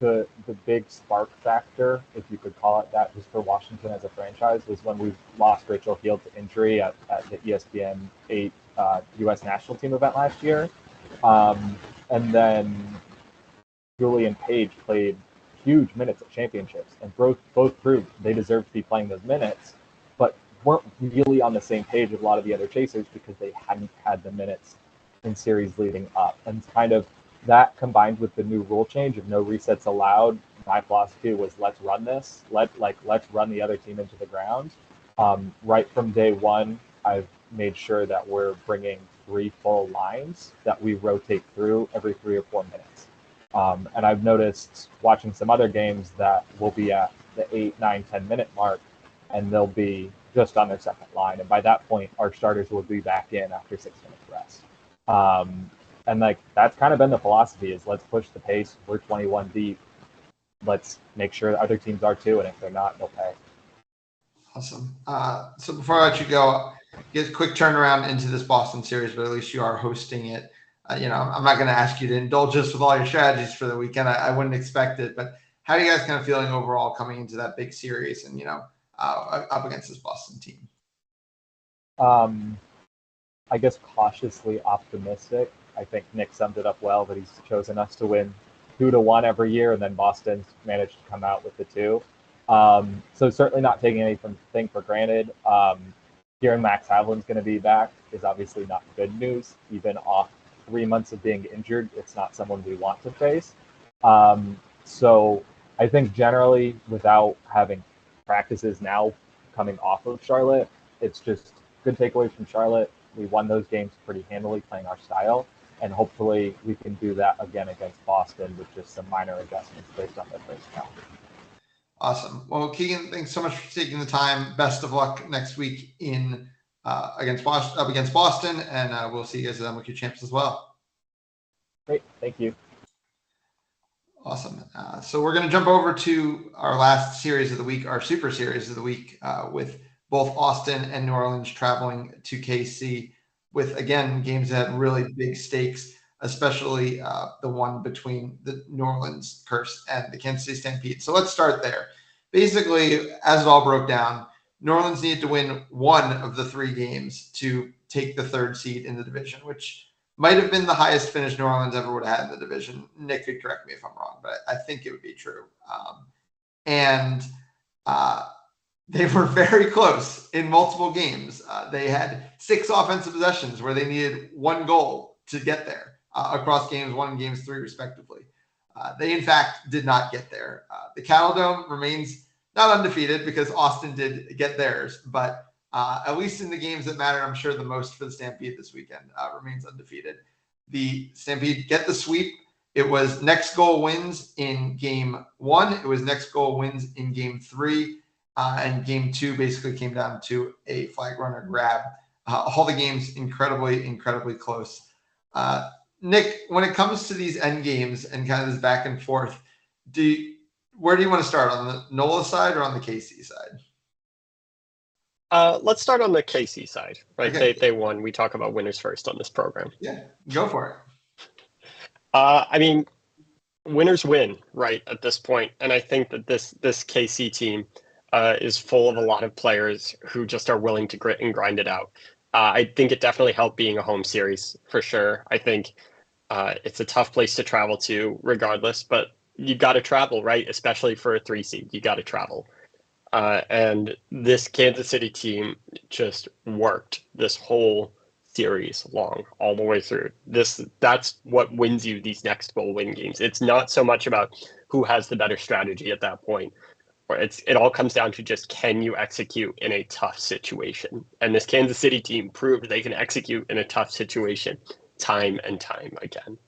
the big spark factor, if you could call it that, just for Washington as a franchise, was when we lost Rachel Field to injury at the ESPN 8 U.S. national team event last year. And then Julian Page played huge minutes at championships, and both proved they deserved to be playing those minutes, but weren't really on the same page with a lot of the other chasers because they hadn't had the minutes in series leading up. And kind of that combined with the new rule change of no resets allowed, my philosophy was, let's run this. Let's run the other team into the ground. Right from day one, I've made sure that we're bringing 3 full lines that we rotate through every 3 or 4 minutes. And I've noticed watching some other games that we'll be at the 8, 9, 10 minute mark, and they'll be just on their second line. And by that point, our starters will be back in after 6 minutes rest. And like, that's kind of been the philosophy, is let's push the pace. We're 21 deep. Let's make sure other teams are too. And if they're not, they'll pay. Awesome. So before I let you go, get a quick turnaround into this Boston series, but at least you are hosting it. You know, I'm not going to ask you to indulge us with all your strategies for the weekend. I wouldn't expect it, but how are you guys kind of feeling overall coming into that big series and, you know, up against this Boston team? I guess cautiously optimistic. I think Nick summed it up well, that he's chosen us to win 2-1 every year, and then Boston's managed to come out with the 2. So certainly not taking anything for granted. Hearing Max Havlin's going to be back is obviously not good news. Even off 3 months of being injured, it's not someone we want to face. So I think generally, without having practices now coming off of Charlotte, it's just good takeaways from Charlotte. We won those games pretty handily playing our style, and hopefully we can do that again against Boston with just some minor adjustments based on their personnel. Awesome. Well, Keegan, thanks so much for taking the time. Best of luck next week in against Boston, and we'll see you guys at MLQ Champs as well. Great. Thank you. Awesome. So we're going to jump over to our last series of the week, our super series of the week, with both Austin and New Orleans traveling to KC with, again, games that had really big stakes, especially the one between the New Orleans Curse and the Kansas City Stampede. So let's start there. Basically, as it all broke down, New Orleans needed to win one of the 3 games to take the 3rd seed in the division, which might have been the highest finish New Orleans ever would have had in the division. Nick could correct me if I'm wrong, but I think it would be true. And they were very close in multiple games. They had 6 offensive possessions where they needed 1 goal to get there across games 1 and games 3, respectively. They, in fact, did not get there. The Cattle Dome remains not undefeated because Austin did get theirs, but at least in the games that matter, I'm sure the most for the Stampede this weekend, remains undefeated. The Stampede get the sweep. It was next goal wins in game 1. It was next goal wins in game 3. And game 2 basically came down to a flag runner grab. All the games incredibly, incredibly close. Nick, when it comes to these end games and kind of this back and forth, where do you want to start, on the NOLA side or on the KC side? Let's start on the KC side, right? Okay. They won. We talk about winners first on this program. Yeah, go for it. I mean, winners win, right, at this point. And I think that this KC team is full of a lot of players who just are willing to grit and grind it out. I think it definitely helped being a home series, for sure. I think it's a tough place to travel to regardless, but you got to travel, right? Especially for a 3 seed, you got to travel. And this Kansas City team just worked this whole series long, all the way through. That's what wins you these next goal win games. It's not so much about who has the better strategy at that point. It all comes down to just, can you execute in a tough situation? And this Kansas City team proved they can execute in a tough situation time and time again.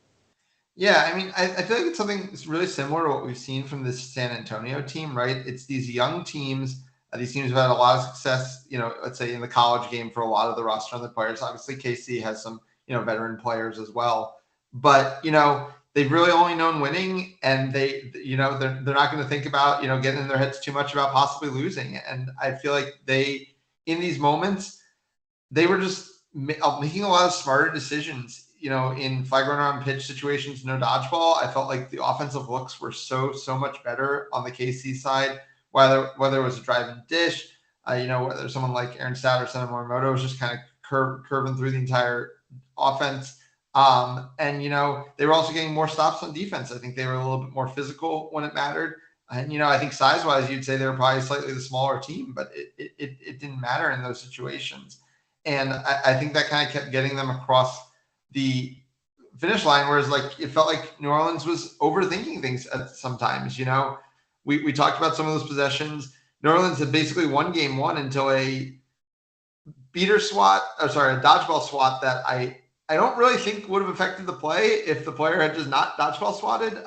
Yeah, I mean, I feel like it's something that's really similar to what we've seen from this San Antonio team, right? It's these young teams. These teams have had a lot of success, let's say in the college game for a lot of the roster on the players. Obviously, KC has some, veteran players as well. But, they've really only known winning, and they're not going to think about, getting in their heads too much about possibly losing. And I feel like in these moments, they were just making a lot of smarter decisions. In flag runner on pitch situations, no dodgeball, I felt like the offensive looks were so much better on the KC side, whether it was a drive and dish, whether someone like Aaron Stout or Sena Morimoto was just kind of curving through the entire offense. And, they were also getting more stops on defense. I think they were a little bit more physical when it mattered. And, I think size-wise, you'd say they were probably slightly the smaller team, but it didn't matter in those situations. And I think that kind of kept getting them across the finish line, whereas it felt like New Orleans was overthinking things sometimes. We talked about some of those possessions. New Orleans had basically won game 1 until a dodgeball swat that I don't really think would have affected the play if the player had just not dodgeball swatted.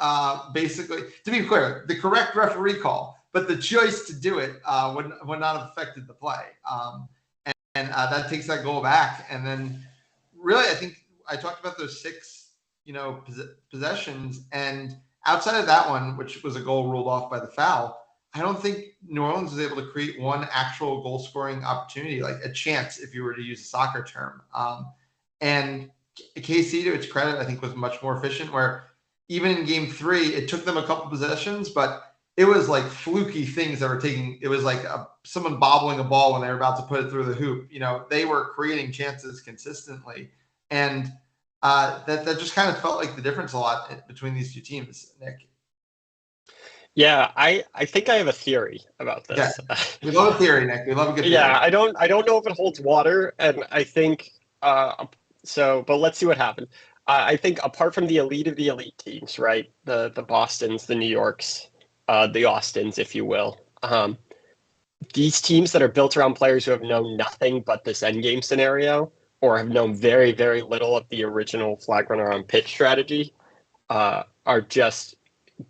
Basically, to be clear, the correct referee call, but the choice to do it would not have affected the play. And that takes that goal back. And then really, I think I talked about those 6, possessions, and outside of that one, which was a goal ruled off by the foul, I don't think New Orleans was able to create one actual goal scoring opportunity, like a chance, if you were to use a soccer term. And KC, to its credit, I think was much more efficient, where even in game 3, it took them a couple possessions, but it was like fluky things that were taking. It was like someone bobbling a ball when they were about to put it through the hoop. They were creating chances consistently. And that just kind of felt like the difference a lot between these two teams, Nick. Yeah, I think I have a theory about this. Yeah. We love a theory, Nick. We love a good theory. Yeah, I don't know if it holds water, and I think but let's see what happened. I think apart from the elite of the elite teams, right? The Bostons, the New Yorks, the Austins, if you will. These teams that are built around players who have known nothing but this endgame scenario, or have known very, very little of the original flag runner on pitch strategy, are just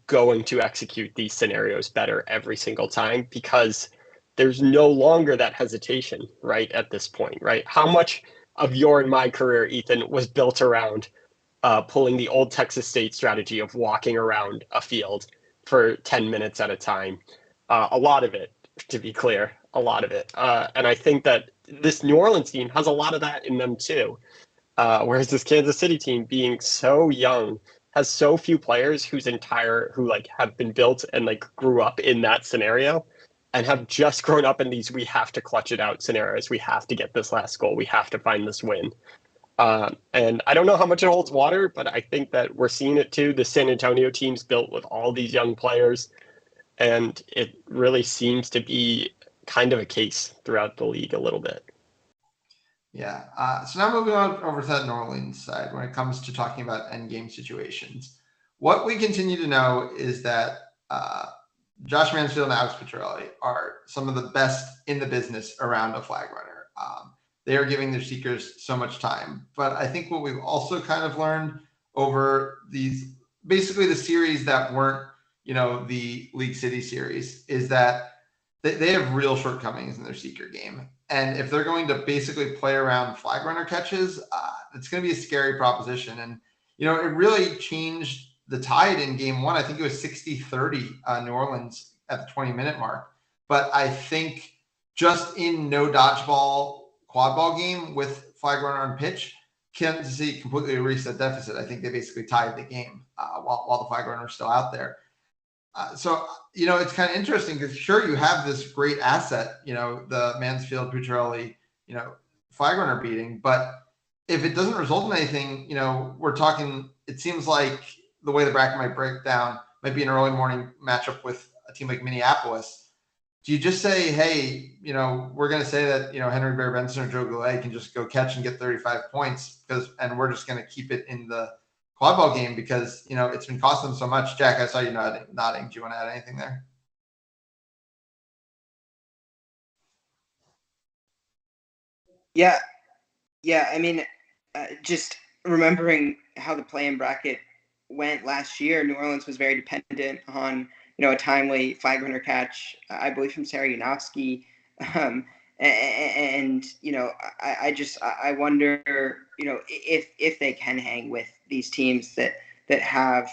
going to execute these scenarios better every single time, because there's no longer that hesitation, right, at this point, right? How much of your and my career, Ethan, was built around pulling the old Texas State strategy of walking around a field for 10 minutes at a time? A lot of it, to be clear, a lot of it. And I think that this New Orleans team has a lot of that in them too. Whereas this Kansas City team, being so young, has so few players who have been built and grew up in that scenario. and have just grown up in these we have to clutch it out scenarios. We have to get this last goal. We have to find this win. And I don't know how much it holds water, but I think that we're seeing it too. The San Antonio team's built with all these young players, and it really seems to be kind of a case throughout the league a little bit. Yeah. So now moving on over to that New Orleans side, when it comes to talking about end game situations, what we continue to know is that Josh Mansfield and Alex Petrelli are some of the best in the business around a flag runner. They are giving their seekers so much time. But I think what we've also kind of learned over these, basically the series that weren't, the League City series, is that they have real shortcomings in their seeker game. And if they're going to basically play around flag runner catches, it's going to be a scary proposition. And, it really changed the tide in game one. I think it was 60-30 New Orleans at the 20-minute mark. But I think just in no dodgeball quadball game with flag runner on pitch, Kansas City completely erased that deficit. I think they basically tied the game while the flag runner is still out there. So, it's kind of interesting because sure, you have this great asset, the Mansfield, Petrelli, flag runner beating, but if it doesn't result in anything, we're talking, it seems like the way the bracket might break down might be an early morning matchup with a team like Minneapolis. Do you just say, hey, we're going to say that, Henry Bear Benson or Joe Goulet can just go catch and get 35 points and we're just going to keep it in the quadball game because, it's been costing them so much. Jack, I saw you nodding. Do you want to add anything there? Yeah. I mean, just remembering how the play-in bracket went last year, New Orleans was very dependent on, a timely flag runner catch, I believe from Sarah Yanofsky. And I wonder, if they can hang with these teams that have,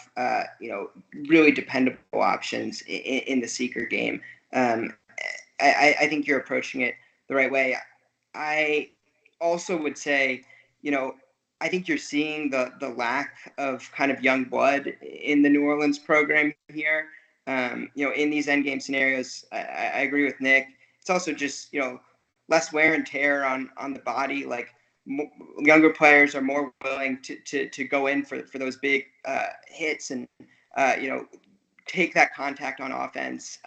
really dependable options in the seeker game. I think you're approaching it the right way. I also would say, I think you're seeing the lack of kind of young blood in the New Orleans program here. In these end game scenarios, I agree with Nick. It's also just, less wear and tear on the body. Like younger players are more willing to go in for those big hits and, take that contact on offense.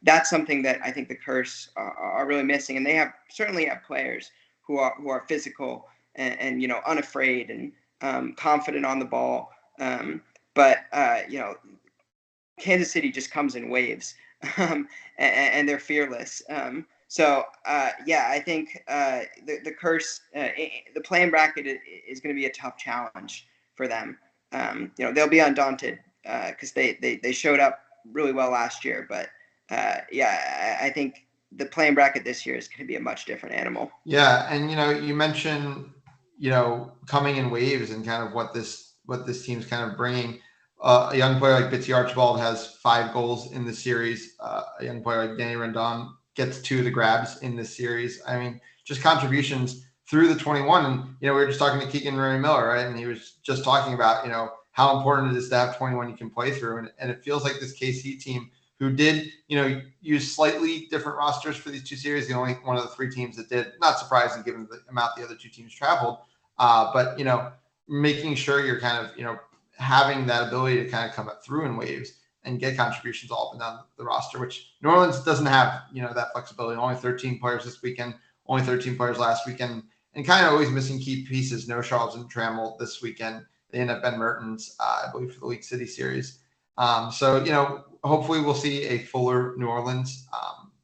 That's something that I think the Curse are really missing. And they certainly have players who are physical and unafraid and confident on the ball. But Kansas City just comes in waves and they're fearless. I think the Curse, the play-in bracket is going to be a tough challenge for them. They'll be undaunted because they showed up really well last year. But I think the play-in bracket this year is going to be a much different animal. Yeah, and you mentioned coming in waves and kind of what this team's kind of bringing. A young player like Bitsy Archibald has 5 goals in the series. A young player like Danny Rendon gets 2 of the grabs in this series. I mean, just contributions through the 21. And, we were just talking to Keegan Murray Miller, right? And he was just talking about, how important it is to have 21 you can play through. And it feels like this KC team who did, use slightly different rosters for these 2 series, the only one of the 3 teams that did, not surprising given the amount the other 2 teams traveled. But, making sure you're kind of, having that ability to kind of come up through in waves and get contributions all up and down the roster, which New Orleans doesn't have, that flexibility. Only 13 players this weekend, only 13 players last weekend, and kind of always missing key pieces. No Charles and Trammell this weekend. They end up Ben Mertens, I believe, for the League City series. Hopefully we'll see a fuller New Orleans,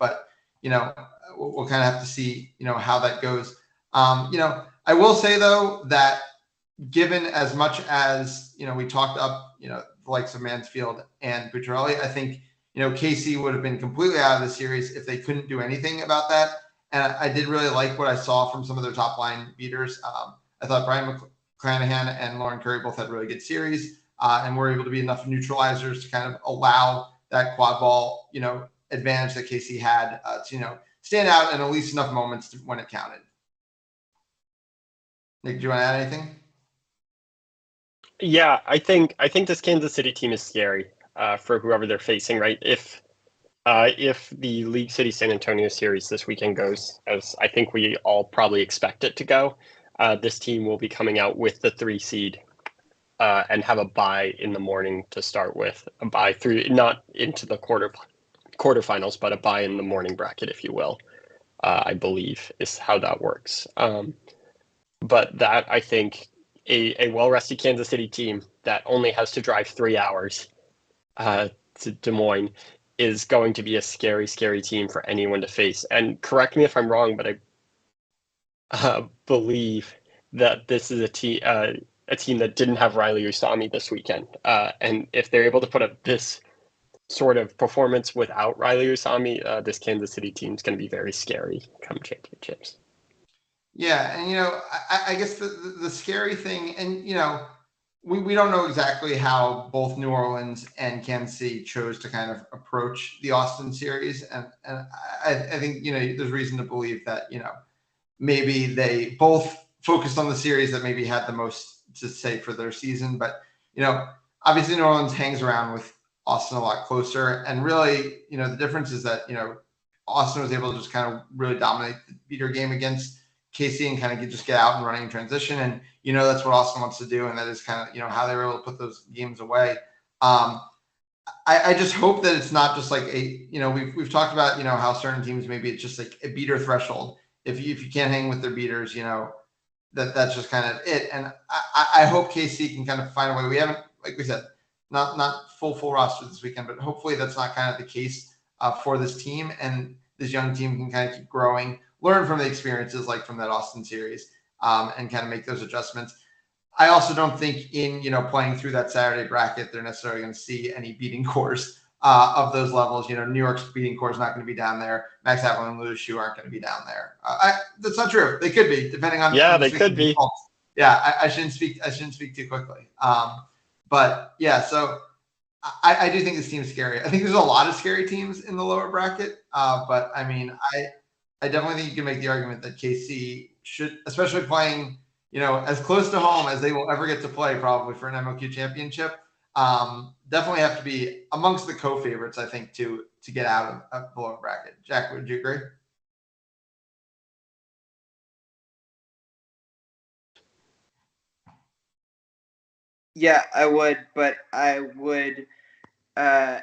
but, we'll kind of have to see, how that goes. I will say, though, that given as much as, we talked up, the likes of Mansfield and Petrelli, I think, KC would have been completely out of the series if they couldn't do anything about that. And I did really like what I saw from some of their top line beaters. I thought Brian McClanahan and Lauren Curry both had really good series and were able to be enough neutralizers to kind of allow that quad ball, advantage that KC had to, stand out in at least enough moments when it counted. Nick, do you want to add anything? Yeah, I think this Kansas City team is scary for whoever they're facing, right? If If the League City San Antonio series this weekend goes as I think we all probably expect it to go, this team will be coming out with the 3 seed and have a bye in the morning to start with. A bye through, not into the quarterfinals, but a bye in the morning bracket, if you will. I believe is how that works. But that, I think, a well-rested Kansas City team that only has to drive 3 hours to Des Moines is going to be a scary, scary team for anyone to face. And correct me if I'm wrong, but I believe that this is a team that didn't have Riley Usami this weekend. And if they're able to put up this sort of performance without Riley Usami, this Kansas City team is going to be very scary come championships. Yeah, and I guess the scary thing, and we don't know exactly how both New Orleans and Kansas City chose to kind of approach the Austin series, and I think there's reason to believe that maybe they both focused on the series that maybe had the most to say for their season, but obviously New Orleans hangs around with Austin a lot closer, and really the difference is that Austin was able to just kind of really dominate the beater game against KC and kind of just get out and running in transition. And, that's what Austin wants to do. And that is kind of, how they were able to put those games away. I just hope that it's not just like we've talked about, how certain teams, maybe it's just like a beater threshold. If you can't hang with their beaters, that's just kind of it. And I hope KC can kind of find a way. We haven't, like we said, not full roster this weekend, but hopefully that's not kind of the case for this team. And this young team can kind of keep growing, learn from the experiences like from that Austin series, and kind of make those adjustments. I also don't think in, playing through that Saturday bracket, they're necessarily going to see any beating cores of those levels. New York's beating core is not going to be down there. Max Havlin and Louis Shu aren't going to be down there. That's not true. They could be, depending on. Yeah, they could be. Results. Yeah, I shouldn't speak too quickly. But yeah, so I do think this team's scary. I think there's a lot of scary teams in the lower bracket. But I mean, I definitely think you can make the argument that KC should, especially playing, as close to home as they will ever get to play probably for an MLQ championship, definitely have to be amongst the co-favorites, I think, to get out of the lower bracket. Jack, would you agree? Yeah, I would, but I would, I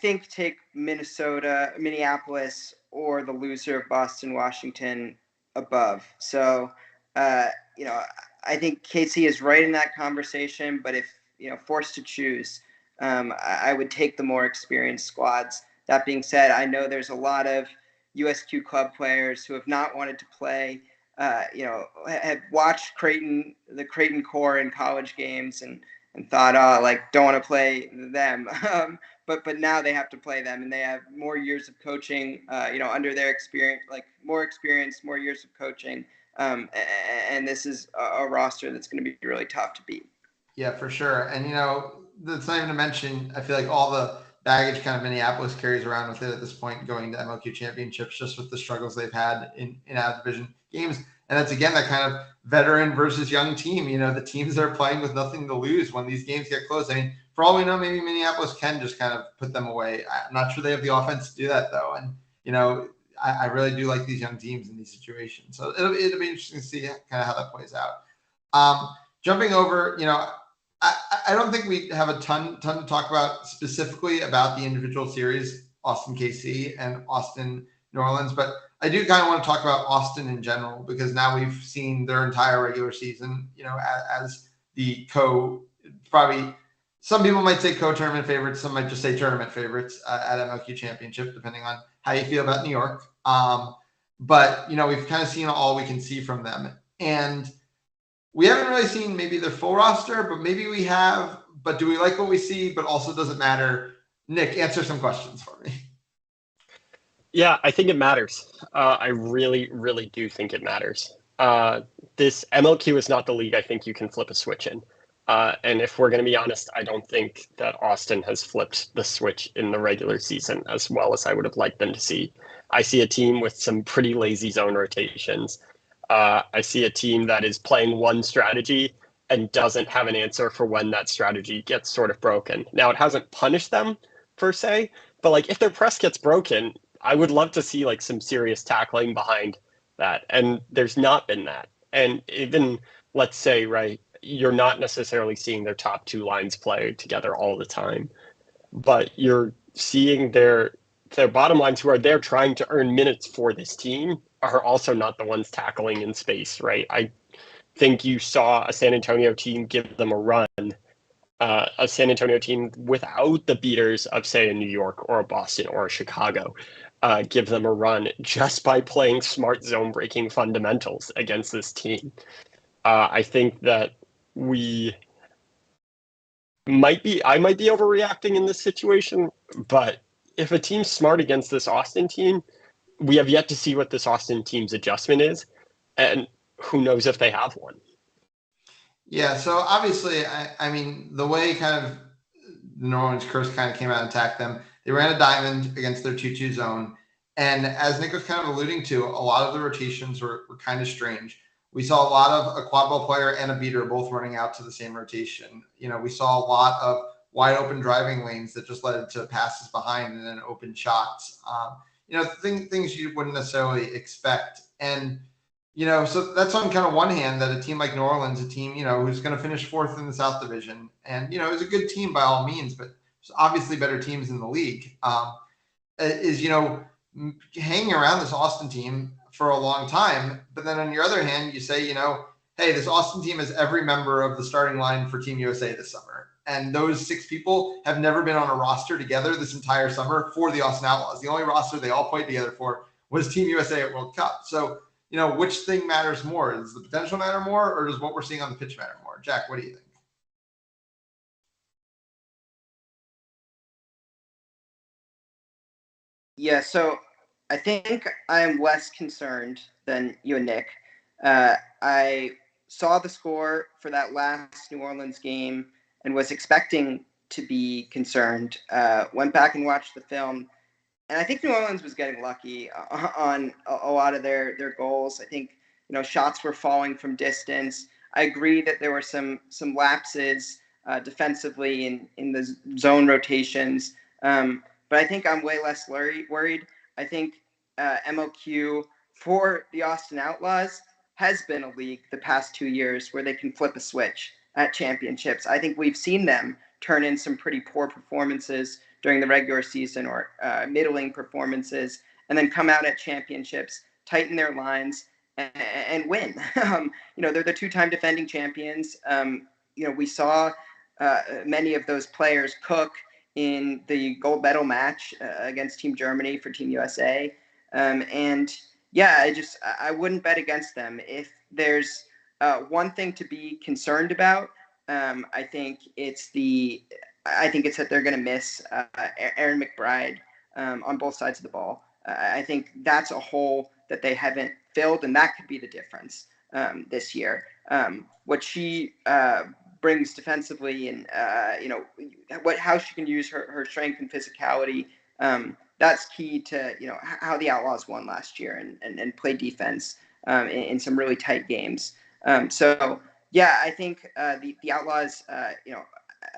think, take Minneapolis, or the loser of Boston, Washington above. So, I think KC is right in that conversation, but if, forced to choose, I would take the more experienced squads. That being said, I know there's a lot of USQ club players who have not wanted to play, had watched the Creighton core in college games and thought, don't want to play them. But now they have to play them, and they have more years of coaching, under their experience, more experience, more years of coaching. And this is a roster that's going to be really tough to beat. Yeah, for sure. And, that's not even to mention, I feel like all the baggage kind of Minneapolis carries around with it at this point, going to MLQ championships, just with the struggles they've had in out of division games. And that's, again, that kind of veteran versus young team, the teams that are playing with nothing to lose when these games get close. I mean, for all we know, maybe Minneapolis can just kind of put them away. I'm not sure they have the offense to do that, though. And, I really do like these young teams in these situations. So it'll be interesting to see kind of how that plays out. Jumping over, I don't think we have a ton to talk about specifically about the individual series, Austin KC and Austin New Orleans, but I do kind of want to talk about Austin in general, because now we've seen their entire regular season, as the probably some people might say co-tournament favorites, some might just say tournament favorites at MLQ championship, depending on how you feel about New York. But, we've kind of seen all we can see from them. And we haven't really seen maybe their full roster, but maybe we have. But do we like what we see? But also doesn't matter. Nick, answer some questions for me. Yeah, I think it matters. I really, really do think it matters. This MLQ is not the league I think you can flip a switch in. And if we're going to be honest, I don't think that Austin has flipped the switch in the regular season as well as I would have liked them to see. I see a team with some pretty lazy zone rotations. I see a team that is playing one strategy and doesn't have an answer for when that strategy gets sort of broken. Now, it hasn't punished them, per se, but like if their press gets broken, I would love to see like some serious tackling behind that. And there's not been that. And even let's say, right, you're not necessarily seeing their top two lines play together all the time, but you're seeing their bottom lines who are there trying to earn minutes for this team are also not the ones tackling in space, right? I think you saw a San Antonio team give them a run, a San Antonio team without the beaters of, say, a New York or a Boston or a Chicago, give them a run just by playing smart zone breaking fundamentals against this team. I think that I might be overreacting in this situation, but if a team's smart against this Austin team, we have yet to see what this Austin team's adjustment is, and who knows if they have one. Yeah, so obviously, I mean, the way kind of the New Orleans Curse kind of came out and attacked them, they ran a diamond against their 2-2 zone. And as Nick was kind of alluding to, a lot of the rotations were kind of strange. We saw a lot of a quadball player and a beater both running out to the same rotation. We saw a lot of wide open driving lanes that just led to passes behind and then open shots. Things you wouldn't necessarily expect. And so that's on kind of one hand that a team like New Orleans, a team, who's going to finish fourth in the South Division. And, it's a good team by all means, but there's obviously better teams in the league, is hanging around this Austin team for a long time. But then on your other hand, you say, hey, this Austin team has every member of the starting line for Team USA this summer. And those 6 people have never been on a roster together this entire summer for the Austin Outlaws. The only roster they all played together for was Team USA at World Cup. So, which thing matters more? Does the potential matter more, or does what we're seeing on the pitch matter more? Jack, what do you think? Yeah, so I think I am less concerned than you and Nick. I saw the score for that last New Orleans game and was expecting to be concerned. Went back and watched the film, and I think New Orleans was getting lucky on a lot of their goals. I think shots were falling from distance. I agree that there were some lapses defensively in the zone rotations, but I think I'm way less worried. I think MLQ for the Austin Outlaws has been a league the past 2 years where they can flip a switch at championships. I think we've seen them turn in some pretty poor performances during the regular season or middling performances, and then come out at championships, tighten their lines, and win. They're the 2-time defending champions. We saw many of those players cook in the gold medal match against Team Germany for Team USA. And yeah, I wouldn't bet against them. If there's one thing to be concerned about, I think it's that they're going to miss Aaron McBride on both sides of the ball. I think that's a hole that they haven't filled, and that could be the difference this year. What she brings defensively, and how she can use her strength and physicality. That's key to how the Outlaws won last year and played defense in some really tight games. So yeah, I think the Outlaws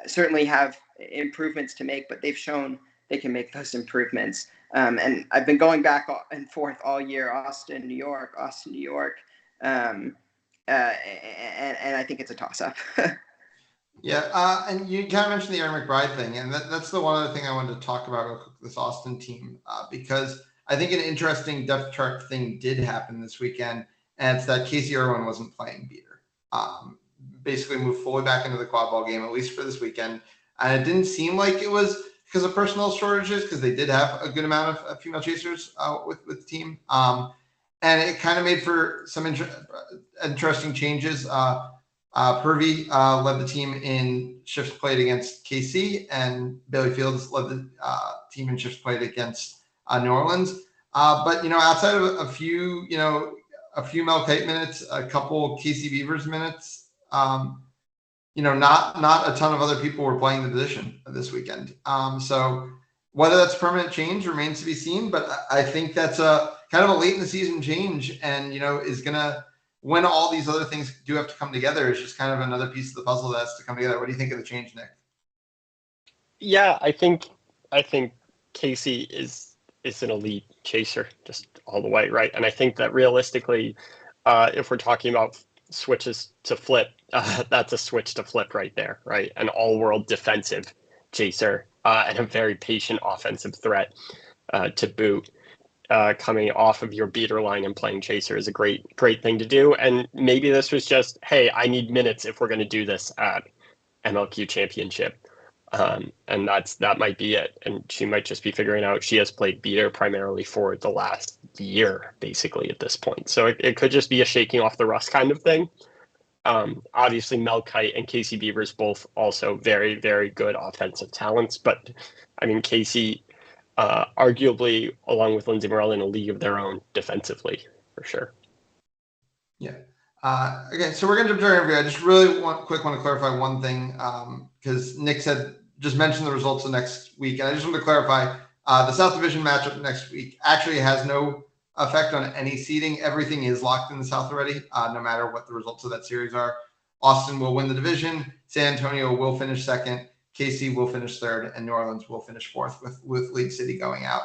certainly have improvements to make, but they've shown they can make those improvements. And I've been going back and forth all year, Austin, New York, and I think it's a toss-up. Yeah, and you kind of mentioned the Aaron McBride thing, and that's the one other thing I wanted to talk about real quick, this Austin team, because I think an interesting depth chart thing did happen this weekend, and it's that Casey Irwin wasn't playing beater. Basically moved fully back into the quadball game, at least for this weekend, and it didn't seem like it was because of personnel shortages, because they did have a good amount of female chasers with the team, and it kind of made for some interesting changes. Purvey led the team in shifts played against KC, and Bailey Fields led the team in shifts played against New Orleans. But outside of a few Mel Kite minutes, a couple KC Beavers minutes, not a ton of other people were playing the position this weekend. So whether that's permanent change remains to be seen, but I think that's a kind of a late in the season change, and is gonna, when all these other things do have to come together, it's just kind of another piece of the puzzle that has to come together. What do you think of the change, Nick? Yeah, I think I think Casey is an elite chaser just all the way, right? And I think that realistically, if we're talking about switches to flip, that's a switch to flip right there, right? An all-world defensive chaser and a very patient offensive threat to boot. Coming off of your beater line and playing chaser is a great thing to do. And maybe this was just, hey, I need minutes if we're going to do this at MLQ Championship. And that might be it. And she might just be figuring out she has played beater primarily for the last year, basically, at this point. So it could just be a shaking off the rust kind of thing. Obviously, Mel Kite and Casey Beavers both also very, very good offensive talents. But, I mean, Casey, arguably, along with Lindsay Morell, in a league of their own defensively, for sure. Yeah. Okay, so we're going to jump to our interview. I just really want to clarify one thing because Nick just mentioned the results of next week, and I just want to clarify the South Division matchup next week actually has no effect on any seeding. Everything is locked in the South already, no matter what the results of that series are. Austin will win the division. San Antonio will finish second. KC will finish third, and New Orleans will finish fourth with League City going out.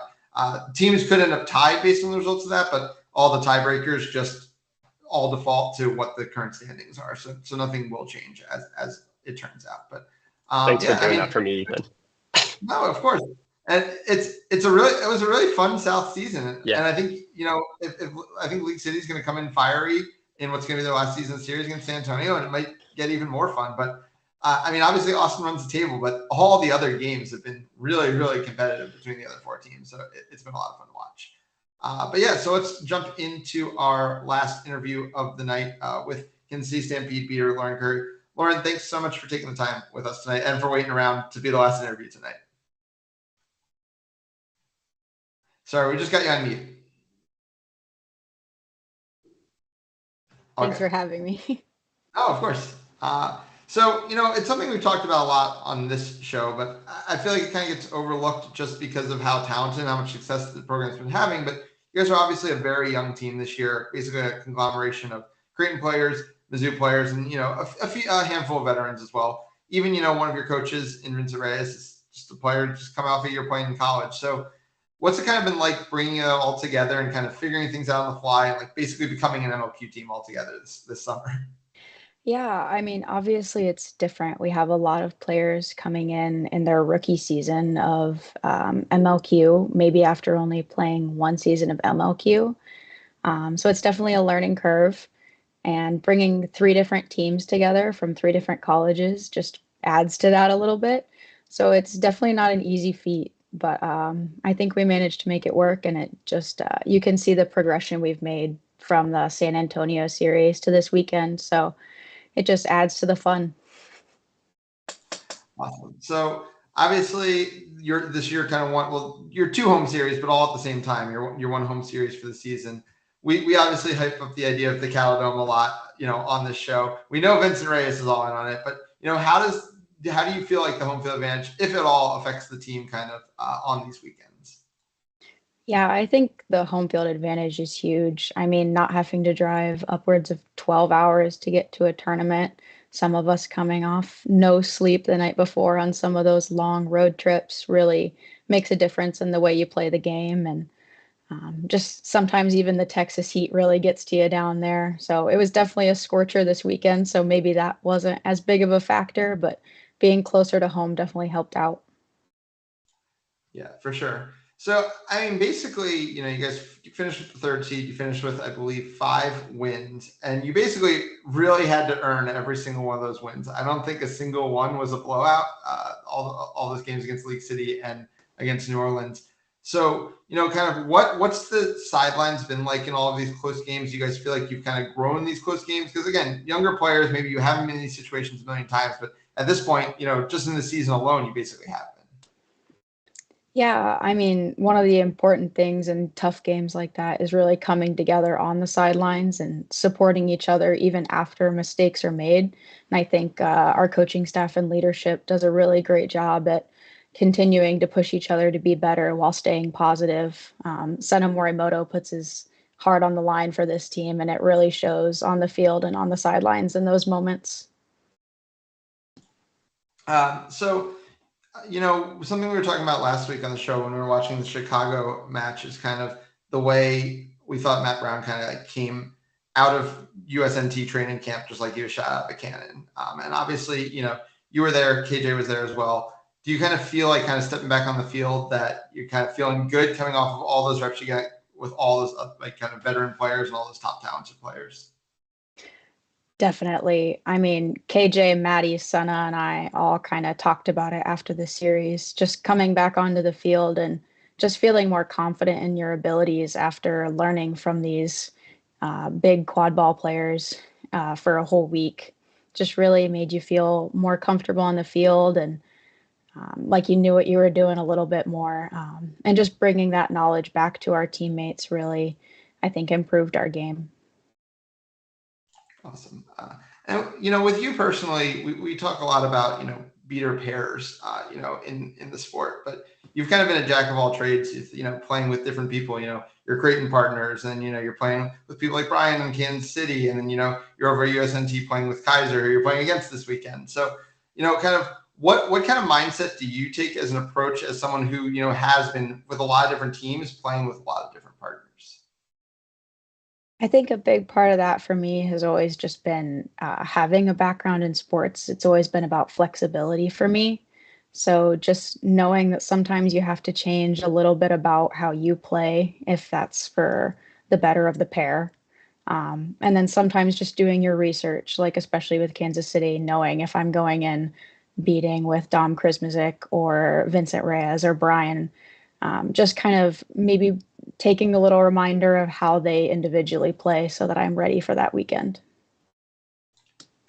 Teams could end up tied based on the results of that, but all the tiebreakers just all default to what the current standings are. So nothing will change as it turns out. But thanks for doing that for me, Ethan. No, of course. And it was a really fun South season. Yeah. And I think, if I think League City is going to come in fiery in what's going to be their last season series against San Antonio, and it might get even more fun. But I mean, obviously Austin runs the table, but all the other games have been really, really competitive between the other four teams. So it's been a lot of fun to watch. But yeah, so let's jump into our last interview of the night with Kansas City Stampede beater Lauren Curry. Lauren, thanks so much for taking the time with us tonight and for waiting around to be the last interview tonight. Sorry, we just got you on mute. Thanks for having me. Oh, of course. So, it's something we've talked about a lot on this show, but I feel like it kind of gets overlooked just because of how talented and how much success the program's been having. But you guys are obviously a very young team this year, basically a conglomeration of Creighton players, Mizzou players, and, a handful of veterans as well. Even, one of your coaches in Vincent Reyes is just a player just come off a year playing in college. So what's it kind of been like bringing it all together and kind of figuring things out on the fly and like basically becoming an MLQ team altogether this summer? Yeah, I mean, obviously it's different. We have a lot of players coming in their rookie season of MLQ, maybe after only playing one season of MLQ. So it's definitely a learning curve, and bringing three different teams together from three different colleges just adds to that a little bit. So it's definitely not an easy feat, but I think we managed to make it work, and it just, you can see the progression we've made from the San Antonio series to this weekend. So it just adds to the fun. Awesome. So obviously this year kind of you're two home series, but all at the same time. You're one home series for the season. We obviously hype up the idea of the Cattle Dome a lot, on this show. We know Vincent Reyes is all in on it, but how do you feel like the home field advantage, if at all, affects the team kind of on these weekends? Yeah, I think the home field advantage is huge. I mean, not having to drive upwards of 12 hours to get to a tournament, some of us coming off no sleep the night before on some of those long road trips really makes a difference in the way you play the game. And just sometimes even the Texas heat really gets to you down there. So it was definitely a scorcher this weekend. So maybe that wasn't as big of a factor, but being closer to home definitely helped out. Yeah, for sure. So, I mean, basically, you guys finished with the third seed. You finished with, I believe, 5 wins, and you basically really had to earn every single one of those wins. I don't think a single one was a blowout. All those games against League City and against New Orleans. So, kind of what's the sidelines been like in all of these close games? You guys feel like you've kind of grown these close games? Because again, younger players, maybe you haven't been in these situations a million times, but at this point, just in the season alone, you basically have. Yeah, I mean, one of the important things in tough games like that is really coming together on the sidelines and supporting each other even after mistakes are made. And I think our coaching staff and leadership does a really great job at continuing to push each other to be better while staying positive. Sena Morimoto puts his heart on the line for this team, and it really shows on the field and on the sidelines in those moments. So Something we were talking about last week on the show when we were watching the Chicago match is kind of the way we thought Matt Brown kind of like came out of USNT training camp, just like he was shot out of a cannon. And obviously, you were there, KJ was there as well. Do you kind of feel like kind of stepping back on the field that you're kind of feeling good coming off of all those reps you got with all those like kind of veteran players and all those top talented players? Definitely. I mean, KJ, Maddie, Sana, and I all kind of talked about it after the series, just coming back onto the field and just feeling more confident in your abilities after learning from these big quad ball players for a whole week. Just really made you feel more comfortable on the field and like you knew what you were doing a little bit more. And just bringing that knowledge back to our teammates really, I think, improved our game. Awesome. And, with you personally, we talk a lot about, beater pairs, in the sport, but you've kind of been a jack of all trades, playing with different people, your Creighton partners, and, you're playing with people like Brian in Kansas City, and then, you're over at USNT playing with Kaiser, who you're playing against this weekend. So, kind of what kind of mindset do you take as an approach as someone who, has been with a lot of different teams playing with a lot of different partners? I think a big part of that for me has always just been having a background in sports. It's always been about flexibility for me. So just knowing that sometimes you have to change a little bit about how you play if that's for the better of the pair. And then sometimes just doing your research, like especially with Kansas City, knowing if I'm going in beating with Dom Krismazik or Vincent Reyes or Brian, just kind of maybe taking a little reminder of how they individually play so that I'm ready for that weekend.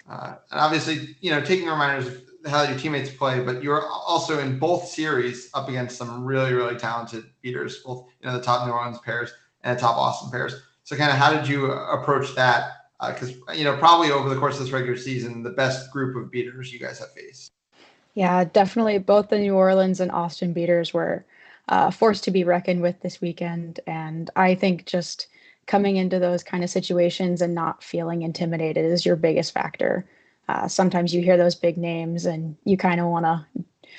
And obviously, taking reminders of how your teammates play, but you're also in both series up against some really, really talented beaters, both, the top New Orleans pairs and the top Austin pairs. So kind of how did you approach that? Because, probably over the course of this regular season, the best group of beaters you guys have faced. Yeah, definitely. Both the New Orleans and Austin beaters were forced to be reckoned with this weekend. And I think just coming into those kind of situations and not feeling intimidated is your biggest factor. Sometimes you hear those big names and you kind of want to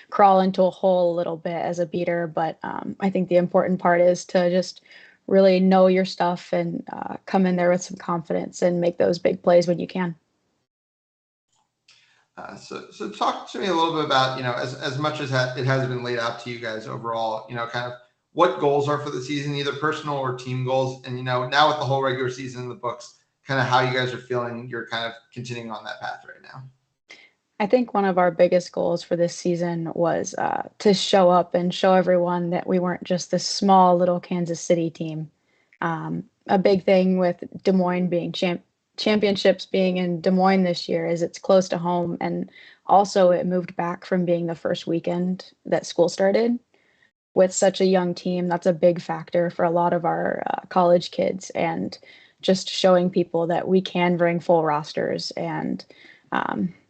crawl into a hole a little bit as a beater. But I think the important part is to just really know your stuff and come in there with some confidence and make those big plays when you can. So talk to me a little bit about, as much as it has been laid out to you guys overall, kind of what goals are for the season, either personal or team goals. And, now with the whole regular season in the books, kind of how you guys are feeling you're kind of continuing on that path right now. I think one of our biggest goals for this season was to show up and show everyone that we weren't just this small little Kansas City team. A big thing with Des Moines being championships being in Des Moines this year is it's close to home, and also it moved back from being the first weekend that school started. With such a young team, that's a big factor for a lot of our college kids, and just showing people that we can bring full rosters and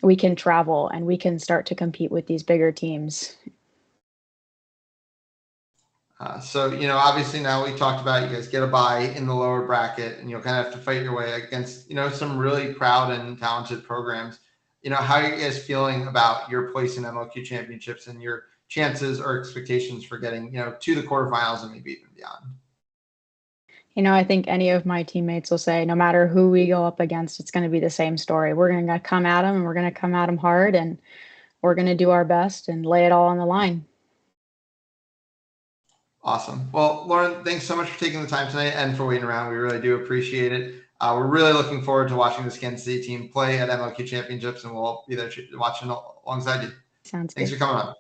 we can travel and we can start to compete with these bigger teams. So, obviously now we talked about you guys get a bye in the lower bracket and you'll kind of have to fight your way against, some really proud and talented programs. How are you guys feeling about your place in MLQ championships and your chances or expectations for getting, to the quarterfinals and maybe even beyond? I think any of my teammates will say, no matter who we go up against, it's going to be the same story. We're going to come at them and we're going to come at them hard and we're going to do our best and lay it all on the line. Awesome. Well, Lauren, thanks so much for taking the time tonight and for waiting around. We really do appreciate it. We're really looking forward to watching this Kansas City team play at MLQ Championships, and we'll be there watching alongside you. Sounds Thanks good. for coming on.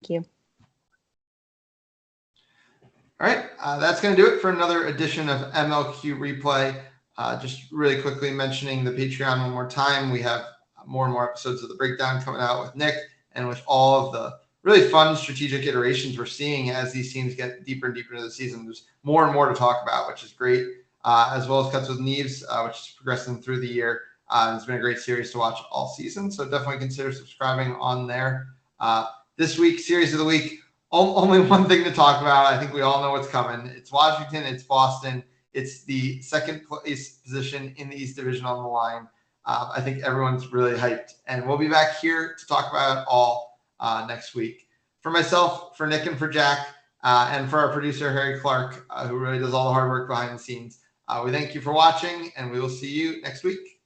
Thank you. All right, that's going to do it for another edition of MLQ Replay. Just really quickly mentioning the Patreon one more time. We have more and more episodes of The Breakdown coming out with Nick and with all of the really fun strategic iterations we're seeing as these teams get deeper and deeper into the season. There's more and more to talk about, which is great, as well as Cuts with Neves, which is progressing through the year. It's been a great series to watch all season, so definitely consider subscribing on there. This week, Series of the Week, only one thing to talk about. I think we all know what's coming. It's Washington, it's Boston. It's the second place position in the East Division on the line. I think everyone's really hyped, and we'll be back here to talk about it all next week. For myself, for Nick, and for Jack, and for our producer, Harry Clark, who really does all the hard work behind the scenes, we thank you for watching, and we will see you next week.